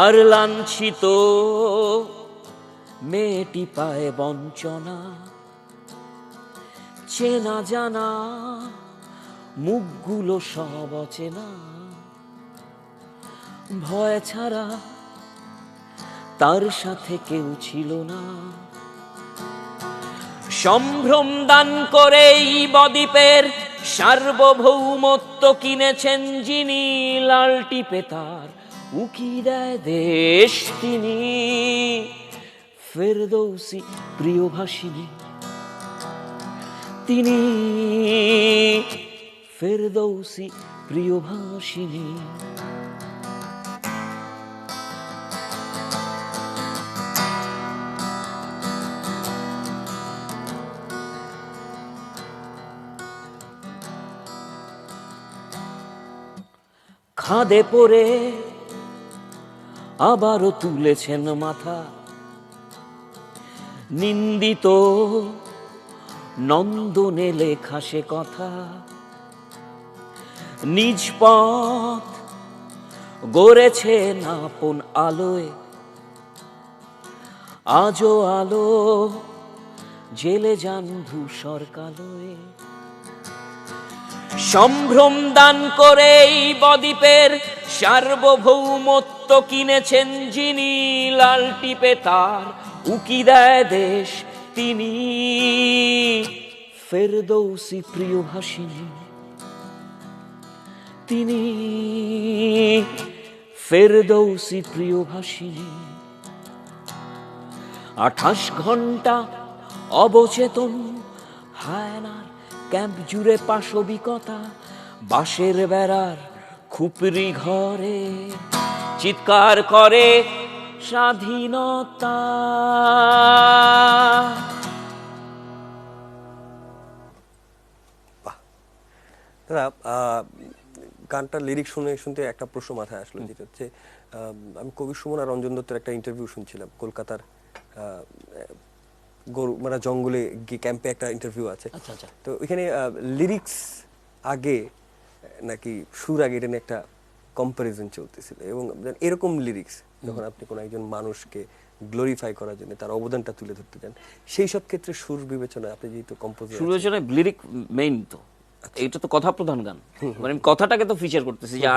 আর লাঞ্ছিত মেয়েটি পায় বঞ্চনা, চেনা জানা মুখগুলো সব অচেনা, ভয় ছাড়া তার সাথে কেউ ছিল না। সম্ভ্রম দান করে এই বদ্বীপের সার্বভৌমত্ব কিনেছেন যিনি, লাল টিপে তার উকি দেয় দেশ তিনি, ফেরদৌসী প্রিয়ভাষিনী তিনি, ফেরদৌসী প্রিয়ভাষিনী। খাদে পড়ে আবারও তুলেছেন মাথা, নিন্দিত নন্দনে লেখা সে কথা, নিজ পথ গড়েছেন আপন আলোয়, আজও আলো জেলে যান ধূসর কালোয়। সম্ভ্রম দান করে এই বদ্বীপের সার্বভৌমত্ব কিনেছেন যিনি, লাল টিপে তার উকি দেয় দেশ তিনি, ফেরদৌসী প্রিয়ভাষিনী তিনি, ফেরদৌসী প্রিয়ভাষিনী। 28 ঘন্টা অবচেতন, হায়নার ক্যাম্প জুড়ে পাশবিকতা, বাঁশের বেড়ার খুপরি ঘরে চিৎকার করে স্বাধীনতা। দাদা, গানটার লিরিক শুনে শুনতে একটা প্রশ্ন মাথায় আসলো, যেটা হচ্ছে আমি কবি সুমন আর রঞ্জন দত্তের একটা ইন্টারভিউ শুনছিলাম কলকাতার গরু মানে জঙ্গলে গিয়ে ক্যাম্পে একটা ইন্টারভিউ আছে। আচ্ছা আচ্ছা। তো ওইখানে লিরিক্স আগে নাকি সুর আগে, এটা নিয়ে একটা কম্পারিজন চলতেছিল, এবং এরকম লিরিক্স যখন আপনি কোনো একজন মানুষকে গ্লোরিফাই করার জন্য তার অবদানটা তুলে ধরতে চান, সেই সব ক্ষেত্রে সুর বিবেচনা আপনি যেহেতু কম্পোজার, সুর বিবেচনায় লিরিক মেইন তো, এইটা তো কথা প্রধান গান, মানে আমি কথাটাকে তো ফিচার করতেছি যে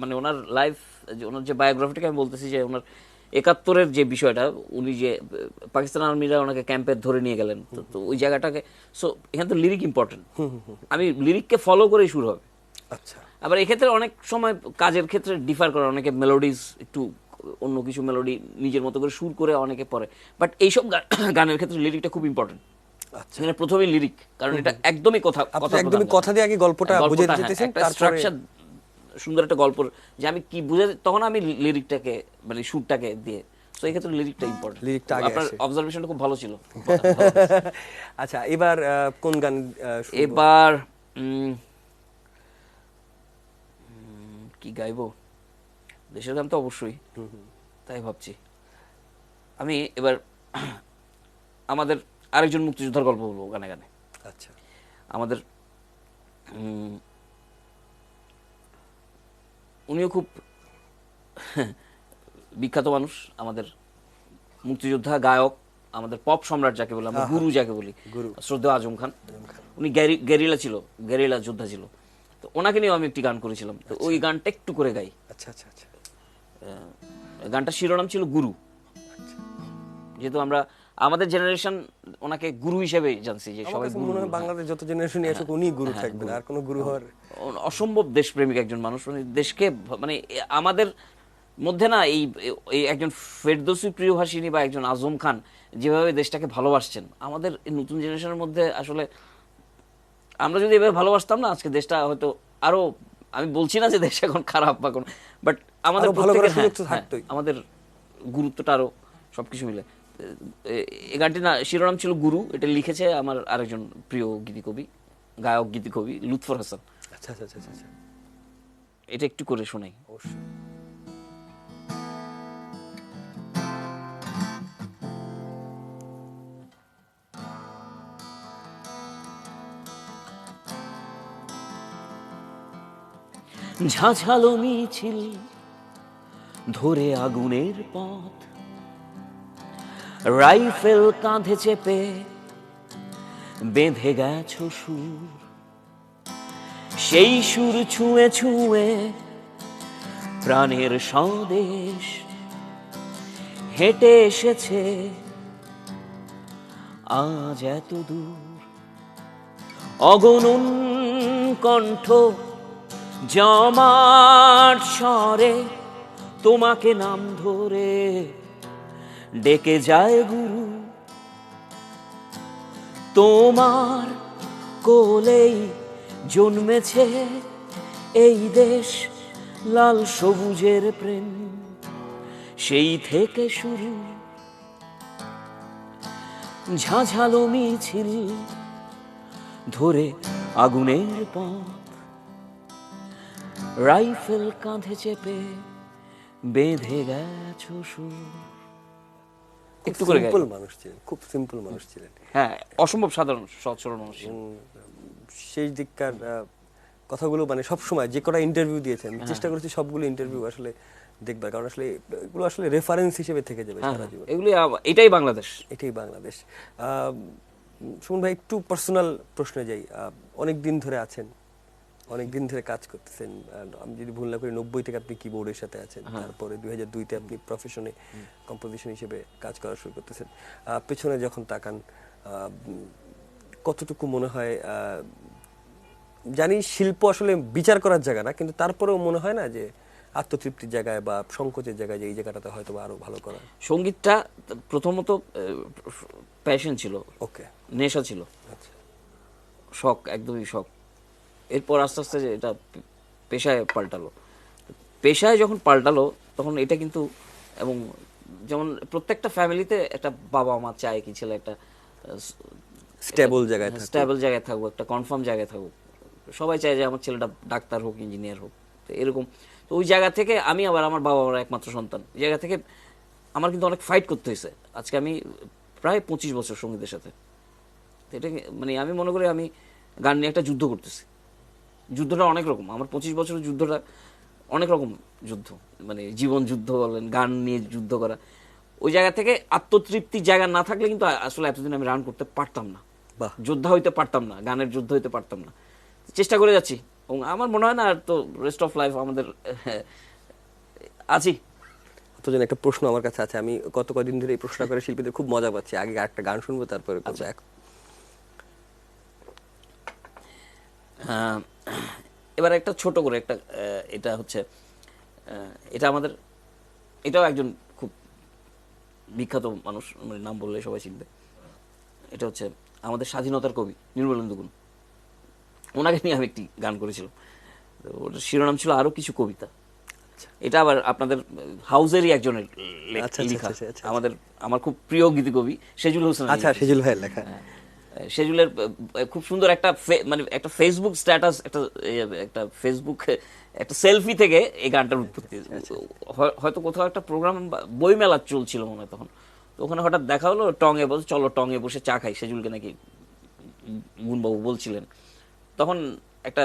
মানে ওনার লাইফ, ওনার যে বায়োগ্রাফিটাকে আমি বলতেছি যে ওনার 71-এর যে বিষয়টা, উনি যে পাকিস্তান আর্মিরা ওনাকে ক্যাম্পে ধরে নিয়ে গেলেন, তো ওই জায়গাটাকে, সো এখানে তো লিরিক ইম্পর্টেন্ট, আমি লিরিককে ফলো করেই শুরু হবে। আচ্ছা, আবার এক্ষেত্রে অনেক সময় কাজের ক্ষেত্রে ডিফার করে, অনেকে মেলোডিজ একটু অন্য কিছু মেলোডি নিজের মতো করে সুর করে অনেকে পড়ে, বাট এইসব গানের ক্ষেত্রে লিরিকটা খুব ইম্পর্টেন্ট। আচ্ছা, মানে প্রথমেই লিরিক, কারণ এটা একদমই কথা, আপনি একদমই কথা দিয়ে আগে গল্পটা বুঝে দিতেছেন, একটা তারপরে স্ট্রাকচার, সুন্দর একটা গল্প যে আমি কি বুঝে, তখন আমি লিরিকটাকে মানে সুরটাকে দিয়ে, সো এই ক্ষেত্রে লিরিকটা ইম্পর্টেন্ট। লিরিকটা আগে আপনার আসে। অবজারভেশনটা খুব ভালো ছিল। আচ্ছা, এবার কোন গান শুনবো? এবার কি গাইবো? দেশের গান তো অবশ্যই, তাই ভাবছি। আমি এবার আমাদের আরেকজন মুক্তিযোদ্ধার গল্প বলবো গানে গানে। আচ্ছা, আমাদের উনিও খুব বিখ্যাত মানুষ, আমাদের মুক্তিযোদ্ধা, গায়ক, আমাদের পপ সম্রাট যাকে বলি আমরা, গুরু যাকে বলি, শ্রদ্ধেয় আজম খান। উনি গেরিলা ছিল, গেরিলা যোদ্ধা ছিল, তো ওনাকে নিয়েও আমি একটি গান করেছিলাম, তো ওই গানটা একটু করে গাই। আচ্ছা, আচ্ছা, আচ্ছা। গানটার শিরোনাম ছিল গুরু। যেহেতু আমরা আমাদের জেনারেশন ওনাকে গুরু হিসেবে জানছি, যে আমার সবাই কাছে গুরু, মনে হয় বাংলাদেশ যত জেনারেশন আসুক উনি গুরু থাকবেন, আর কোনো গুরু হওয়ার অসম্ভব দেশপ্রেমিক একজন মানুষ, মানে দেশকে, মানে আমাদের মধ্যে না এই একজন ফেরদৌসী প্রিয়ভাষিনী বা একজন আজম খান যেভাবে দেশটাকে ভালোবাসছেন, আমাদের এই নতুন জেনারেশনের মধ্যে আসলে আমরা যদি এভাবে ভালোবাসতাম না, আজকে দেশটা হয়তো আরো, আমি বলছি না যে দেশ এখন খারাপ বা কোন, বাট আমাদের আরো ভালো করার প্রত্যেকের, সুযোগ তো থাকতোই। আমাদের গুরুত্বটা আরো সবকিছু মিলে। এই গানটি না শিরোনাম ছিল গুরু, এটা লিখেছে আমার আরেকজন প্রিয় গীতিকবি, গায়ক গীতিকবি লুৎফর হাসান। আচ্ছা, আচ্ছা, আচ্ছা, আচ্ছা, এটা একটু করে শোনাই। অবশ্যই। ঝাঝালো মিছিল ধরে আগুনের পথ, রাইফেল কাঁধে চেপে বেঁধে গেছো সুর, সেই সুর ছুঁয়ে ছুঁয়ে প্রাণের স্বদেশ হেঁটে এসেছে আজ এত দূর। অগণন কণ্ঠ জমাট স্বরে তোমাকে নাম ধরে ডেকে যায় গুরু, তোমার কোলেই জন্মেছে এই দেশ, লাল সবুজের প্রেম সেই থেকে শুরু। ঝাঝালো মিছিল ধরে আগুনের পথ, রাইফেল কাঁধে চেপে বেঁধে গেছো সুর। একটু করে সিম্পল মানুষ ছিলেন, খুব সিম্পল মানুষ ছিলেন। হ্যাঁ, অসম্ভব সাধারণ সহজ সরল মানুষ ছিলেন। সেই দিককার কথাগুলো মানে সব সময় যে কটা ইন্টারভিউ দিয়েছেন, চেষ্টা করেছি সবগুলো ইন্টারভিউ আসলে দেখবার, কারণ আসলে এগুলো আসলে রেফারেন্স হিসেবে থেকে যাবে সারা জীবন। এগুলি এটাই বাংলাদেশ, এটাই বাংলাদেশ। সুমন ভাই, একটু পার্সোনাল প্রশ্নে যাই। অনেক দিন ধরে আছেন, অনেক দিন ধরে কাজ করতেছেন, আমি যদি ভুল না করি 90 থেকে আপনি কিবোর্ডের সাথে আছেন, তারপরে 2002-তে আপনি প্রফেশনে কম্পোজিশন হিসেবে কাজ করা শুরু করতেছেন। পেছনে যখন তাকান, কতটুকু মনে হয়, জানি শিল্প আসলে বিচার করার জায়গা না, কিন্তু তারপরেও মনে হয় না যে আত্মতৃপ্তির জায়গায় বা সংকোচের জায়গায় যে এই জায়গাটাতে হয়তো আরো ভালো করা? সঙ্গীতটা প্রথমত প্যাশন ছিল, ওকে, নেশা ছিল। আচ্ছা, শখ, একদমই শখ। এরপর আস্তে আস্তে যে এটা পেশায় পাল্টালো। পেশায় যখন পাল্টালো তখন এটা কিন্তু, এবং যেমন প্রত্যেকটা ফ্যামিলিতে একটা বাবা মা চায় কি ছেলে একটা স্টেবল জায়গায় থাকো। স্টেবল জায়গায় থাকুক, একটা কনফার্ম জায়গায় থাকুক। সবাই চায় যে আমার ছেলেটা ডাক্তার হোক, ইঞ্জিনিয়ার হোক, তো এরকম। তো ওই জায়গা থেকে আমি আবার, আমার বাবা মার একমাত্র সন্তান, ওই জায়গা থেকে আমার কিন্তু অনেক ফাইট করতে হয়েছে। আজকে আমি প্রায় 25 বছর সঙ্গীতের সাথে। তো এটা মানে আমি মনে করি আমি গান নিয়ে একটা যুদ্ধ করতেছি। যুদ্ধটা অনেক রকম, আমার 25 বছরের যুদ্ধটা অনেক রকম যুদ্ধ, মানে জীবন যুদ্ধ বলেন, গান নিয়ে যুদ্ধ করা। ওই জায়গা থেকে আত্মতৃপ্তির জায়গা না থাকলে কিন্তু আসলে এতদিন আমি রান করতে পারতাম না, বাহ। যোদ্ধা হইতে পারতাম না, গানের যোদ্ধা হইতে পারতাম না। চেষ্টা করে যাচ্ছি, এবং আমার মনে হয় না আর তো রেস্ট অফ লাইফ আমাদের আছি। তো যেন একটা প্রশ্ন আমার কাছে আছে, আমি গত কদিন ধরে এই প্রশ্ন করে শিল্পীদের খুব মজা পাচ্ছি। আগে একটা গান শুনবো, তারপরে করবো। এবার একটা ছোট করে একটা এটা হচ্ছে এটা আমাদের, এটাও একজন খুব বিখ্যাত মানুষ, মানে নাম বললে সবাই চিনবে। এটা হচ্ছে আমাদের স্বাধীনতার কবি নির্মলেন্দু গুণ। ওনাকে নিয়ে আমি একটি গান করেছিলাম, ওটার শিরোনাম ছিল আরো কিছু কবিতা। এটা আবার আপনাদের হাউজেরই একজনের লেখা, আমাদের আমার খুব প্রিয় গীতি কবি সেজুল হোসেন। আচ্ছা, সেজুল ভাইয়ের লেখা। সেজুলের খুব সুন্দর একটা মানে একটা ফেসবুক স্ট্যাটাস, একটা ফেসবুক একটা সেলফি থেকে এই গানটার উৎপত্তি। হয়তো কোথাও একটা প্রোগ্রাম, বই মেলা চলছিল মনে হয় তখন, তো ওখানে হঠাৎ দেখা হলো, টঙে বসে চলো টঙে বসে চা খাই, সেজুলকে নাকি গুণবাবু বলছিলেন। তখন একটা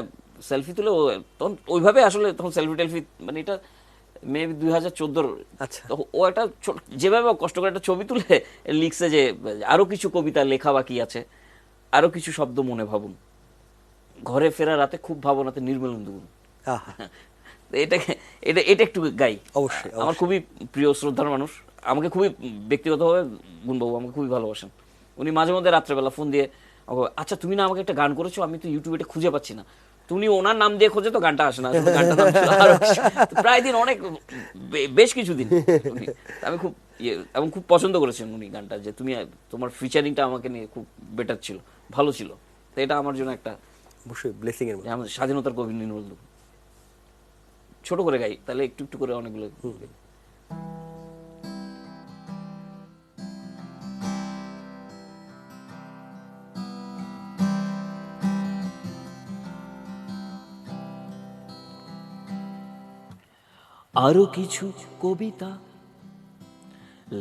সেলফি তুলে, তখন ওইভাবে আসলে তখন সেলফি টেলফি, মানে এটা মেবি 2014। আচ্ছা, ও একটা যেভাবে কষ্ট করে একটা ছবি তুলে লিখছে যে আরো কিছু কবিতা লেখা বাকি আছে, আরো কিছু শব্দ মনে ভাবুন, ঘরে ফেরা রাতে খুব ভাবনাতে নির্মলেন্দু গুণ। এটাকে এটা এটা একটু গাই। অবশ্যই, আমার খুবই প্রিয় শ্রদ্ধার মানুষ, আমাকে খুবই ব্যক্তিগতভাবে গুণবাবু আমাকে খুবই ভালোবাসেন। উনি মাঝে মধ্যে রাত্রেবেলা ফোন দিয়ে, আচ্ছা তুমি না আমাকে একটা গান করেছো, আমি তো ইউটিউবে এটা খুঁজে পাচ্ছি না। তুমি ওনার নাম দিয়ে খোঁজে তো গানটা আসে না, গানটার নাম ছিল আরো কিছু। প্রায় দিন, অনেক বেশ কিছুদিন আমি খুব এবং খুব পছন্দ করেছেন উনি গানটা, যে তুমি তোমার ফিচারিংটা আমাকে নিয়ে খুব বেটার ছিল, ভালো ছিল। তো এটা আমার জন্য একটা অবশ্যই ব্লেসিং এর মতো। আমাদের স্বাধীনতার কবি নির্মলেন্দু। ছোট করে গাই তাহলে, একটু একটু করে অনেকগুলো। আরো কিছু কবিতা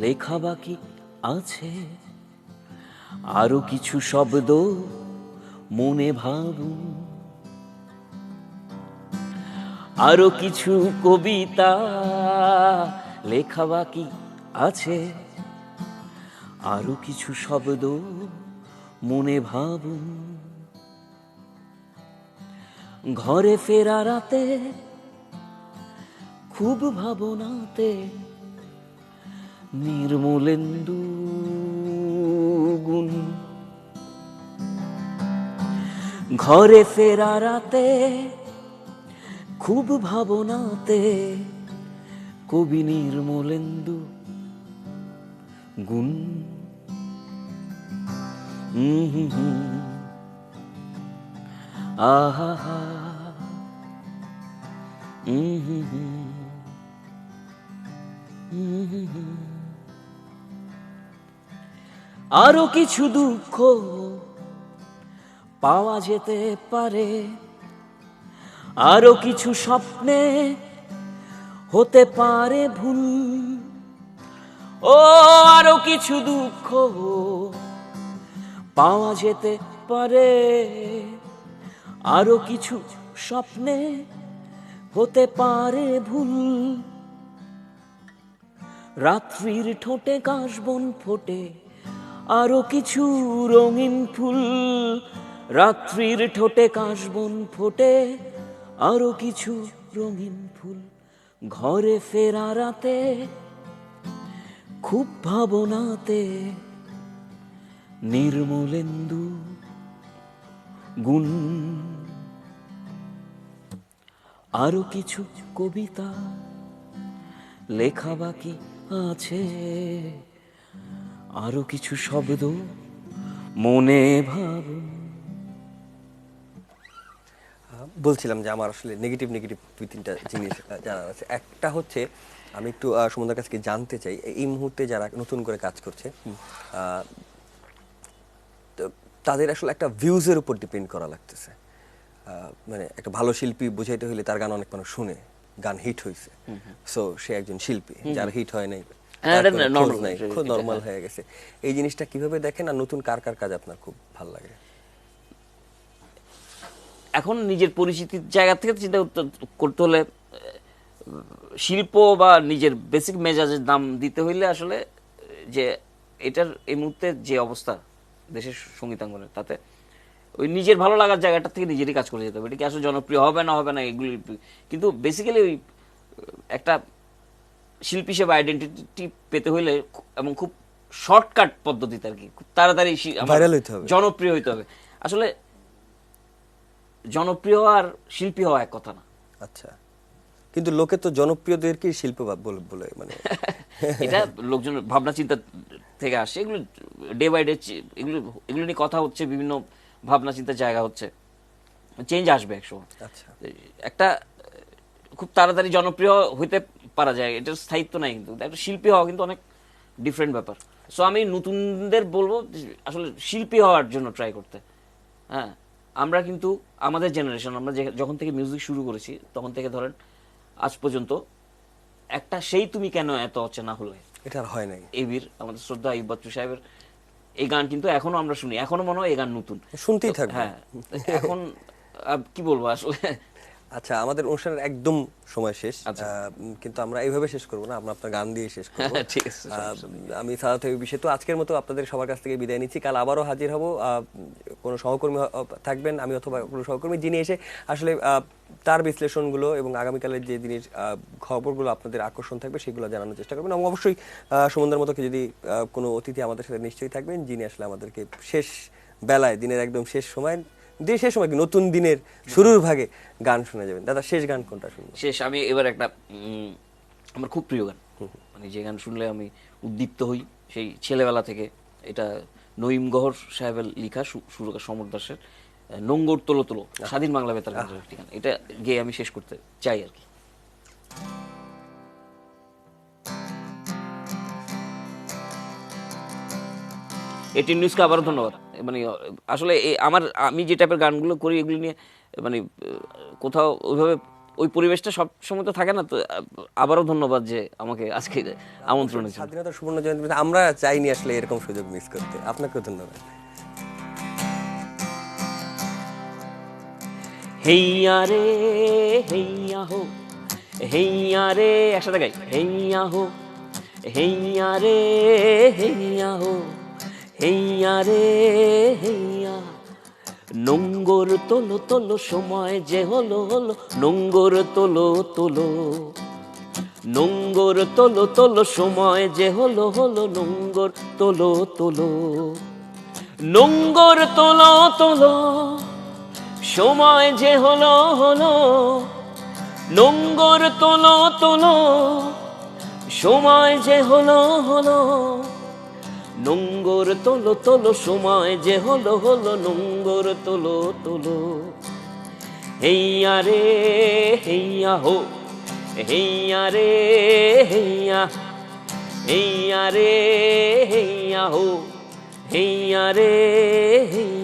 লেখা বাকি আছে, আরো কিছু শব্দ মনে ভাবুন, আরো কিছু কবিতা লেখা বাকি আছে, আরো কিছু শব্দ মনে ভাবুন, ঘরে ফেরা রাতে খুব ভাবনাতে নির্মলেন্দু গুণ, ঘরে ফেরা রাতে খুব ভাবনাতে কবি নির্মলেন্দু গুণ। আহা হা, আরো কিছু দুঃখ পাওয়া যেতে পারে, আরো কিছু স্বপ্নে হতে পারে ভুল, ও আরো কিছু দুঃখ পাওয়া যেতে পারে, আরো কিছু স্বপ্নে হতে পারে ভুল, রাত্রির ঠোঁটে কাশবন ফোটে আরো কিছু রঙিন ফুল, রাত্রির ঠোঁটে কাশবন ফোটে আরো কিছু রঙিন ফুল, ঘরে ফেরা রাতে খুব ভাবনাতে নির্মলেন্দু গুণ। আরো কিছু কবিতা লেখা বাকি আছে, আরো কিছু শব্দ মনে ভাবুন, বলছিলাম যে আমার আসলে নেগেটিভ নেগেটিভ 2-3টা জিনিস জানার আছে। একটা হচ্ছে আমি একটু সুমনদার কাছে জানতে চাই এই মুহূর্তে যারা নতুন করে কাজ করছে তো তাদের আসলে একটা ভিউজের উপর ডিপেন্ড করা লাগতেছে। মানে একটা ভালো শিল্পী বুঝাইতে হলে তার গান অনেক মানুষ শুনে, গান হিট হয়েছে, সো সে একজন শিল্পী। যার হিট হয় নাই খুব নর্মাল হয়ে গেছে। এই জিনিসটা কিভাবে দেখেন, আর নতুন কার কার কাজ আপনার খুব ভালো লাগে? এখন নিজের পরিচিতির জায়গা থেকে চিন্তা করতে হলে শিল্প বা নিজের বেসিক মেজাজের দাম দিতে হইলে আসলে যে এটার এই মুহূর্তে যে অবস্থা দেশের সঙ্গীতাঙ্গনের, তাতে ওই নিজের ভালো লাগার জায়গাটা থেকে নিজেরই কাজ করে যেতে হবে। এটা কি আসলে জনপ্রিয় হবে না হবে না এগুলি, কিন্তু বেসিক্যালি ওই একটা শিল্পী হিসেবে আইডেন্টিটি পেতে হইলে এবং খুব শর্টকাট পদ্ধতিতে আর কি, খুব তাড়াতাড়ি ভাইরাল হইতে হবে, জনপ্রিয় হইতে হবে। আসলে জনপ্রিয় আর শিল্পী হওয়া এক কথা না। আচ্ছা, কিন্তু লোকে তো জনপ্রিয়দেরকে শিল্প বলে মানে এটা লোকজন ভাবনা চিন্তা থেকে আসে, এগুলো ডে বাই ডে এগুলো নিয়ে কথা হচ্ছে, বিভিন্ন ভাবনা চিন্তার জায়গা হচ্ছে, চেঞ্জ আসবে একসময়। আচ্ছা, একটা খুব তাড়াতাড়ি জনপ্রিয় হইতে পারা যায়, এটার স্থায়িত্ব নাই, কিন্তু একটা শিল্পী হওয়া কিন্তু অনেক ডিফারেন্ট ব্যাপার। সো আমি নতুনদের বলবো আসলে শিল্পী হওয়ার জন্য ট্রাই করতে। হ্যাঁ, আমরা কিন্তু আমাদের জেনারেশন, আমরা যখন থেকে মিউজিক শুরু করেছি তখন থেকে ধরেন আজ পর্যন্ত একটা সেই তুমি কেন এত অচেনা হলে, এটা আর হয় নাই। এবির আমাদের শ্রদ্ধা আইয়ুব বাচ্চু সাহেবের এই গান কিন্তু এখনো আমরা শুনি, এখনো মনে হয় এই গান নতুন, শুনতেই থাকবে। হ্যাঁ, এখন কি বলবো আসলে। আচ্ছা, আমাদের অনুষ্ঠানের একদম সময় শেষ, কিন্তু আমরা এইভাবে শেষ করবো না, আমরা আপনার গান দিয়ে শেষ করবো। ঠিক আছে, আমি সাদাত এই বিষয়ে তো আজকের মতো আপনাদের সবার কাছ থেকে বিদায় নিচ্ছি। কাল আবারও হাজির হব, কোনো সহকর্মী থাকবেন, আমি অথবা কোনো সহকর্মী, যিনি এসে আসলে তার বিশ্লেষণগুলো এবং আগামীকালের যে জিনিস খবরগুলো আপনাদের আকর্ষণ থাকবে সেগুলো জানানোর চেষ্টা করবেন। এবং অবশ্যই সুমনদার মতো যদি কোনো অতিথি আমাদের সাথে নিশ্চয়ই থাকবেন, যিনি আসলে আমাদেরকে শেষ বেলায়, দিনের একদম শেষ সময়, শেষ সময় কি নতুন দিনের শুরুর ভাগে গান শোনা যাবেন। দাদা, শেষ গান কোনটা শুনবেন? শেষ আমি এবার একটা আমার খুব প্রিয় গান, মানে যে গান শুনলে আমি উদ্দীপ্ত হই সেই ছেলেবেলা থেকে, এটা নঈম গহর সাহেবের লেখা, সুরকার সমর দাসের, নোঙ্গর তোলো তোলো, স্বাধীন বাংলা বেতার কেন্দ্রের একটি গান। এটা গিয়ে আমি শেষ করতে চাই আর কি। এটি নিউজকে আবারও ধন্যবাদ। মানে আসলে আমি যে টাইপের গানগুলো করি এগুলো নিয়ে মানে কোথাও ওইভাবে ওই পরিবেশটা সব সময় তো থাকে না, তো আবারও ধন্যবাদ যে আমাকে আজকে আমন্ত্রণ। স্বাধীনতার সুবর্ণ জয়ন্তী আমরা চাইনি আসলে এরকম সুযোগ মিস করতে, আপনাকেও ধন্যবাদ। হেইয়া রে হেইয়া হো, হেইয়া রে, একসাথে গাই, হেইয়া হো, হেইয়া রে হেইয়া হো, হেইয়া রে হেইয়া, নোঙ্গর তোলো তোলো সময় যে হলো হলো, নোঙ্গর তোলো তোলো, নোঙ্গর তোলো তোলো সময় যে হলো হলো, নোঙ্গর তোলো তোলো, নোঙ্গর তোলো তোলো সময় যে হলো হলো, নোঙ্গর তোলো তোলো সময় যে হলো হলো, নোঙ্গর তোলো তোলো সময় যে হলো হলো, নোঙ্গর তোলো তোলো। হেইয়া রে হেইয়া হো, হেইয়া রে হেইয়া, হেইয়া রে হেইয়া হো, হেইয়া রে হেইয়া।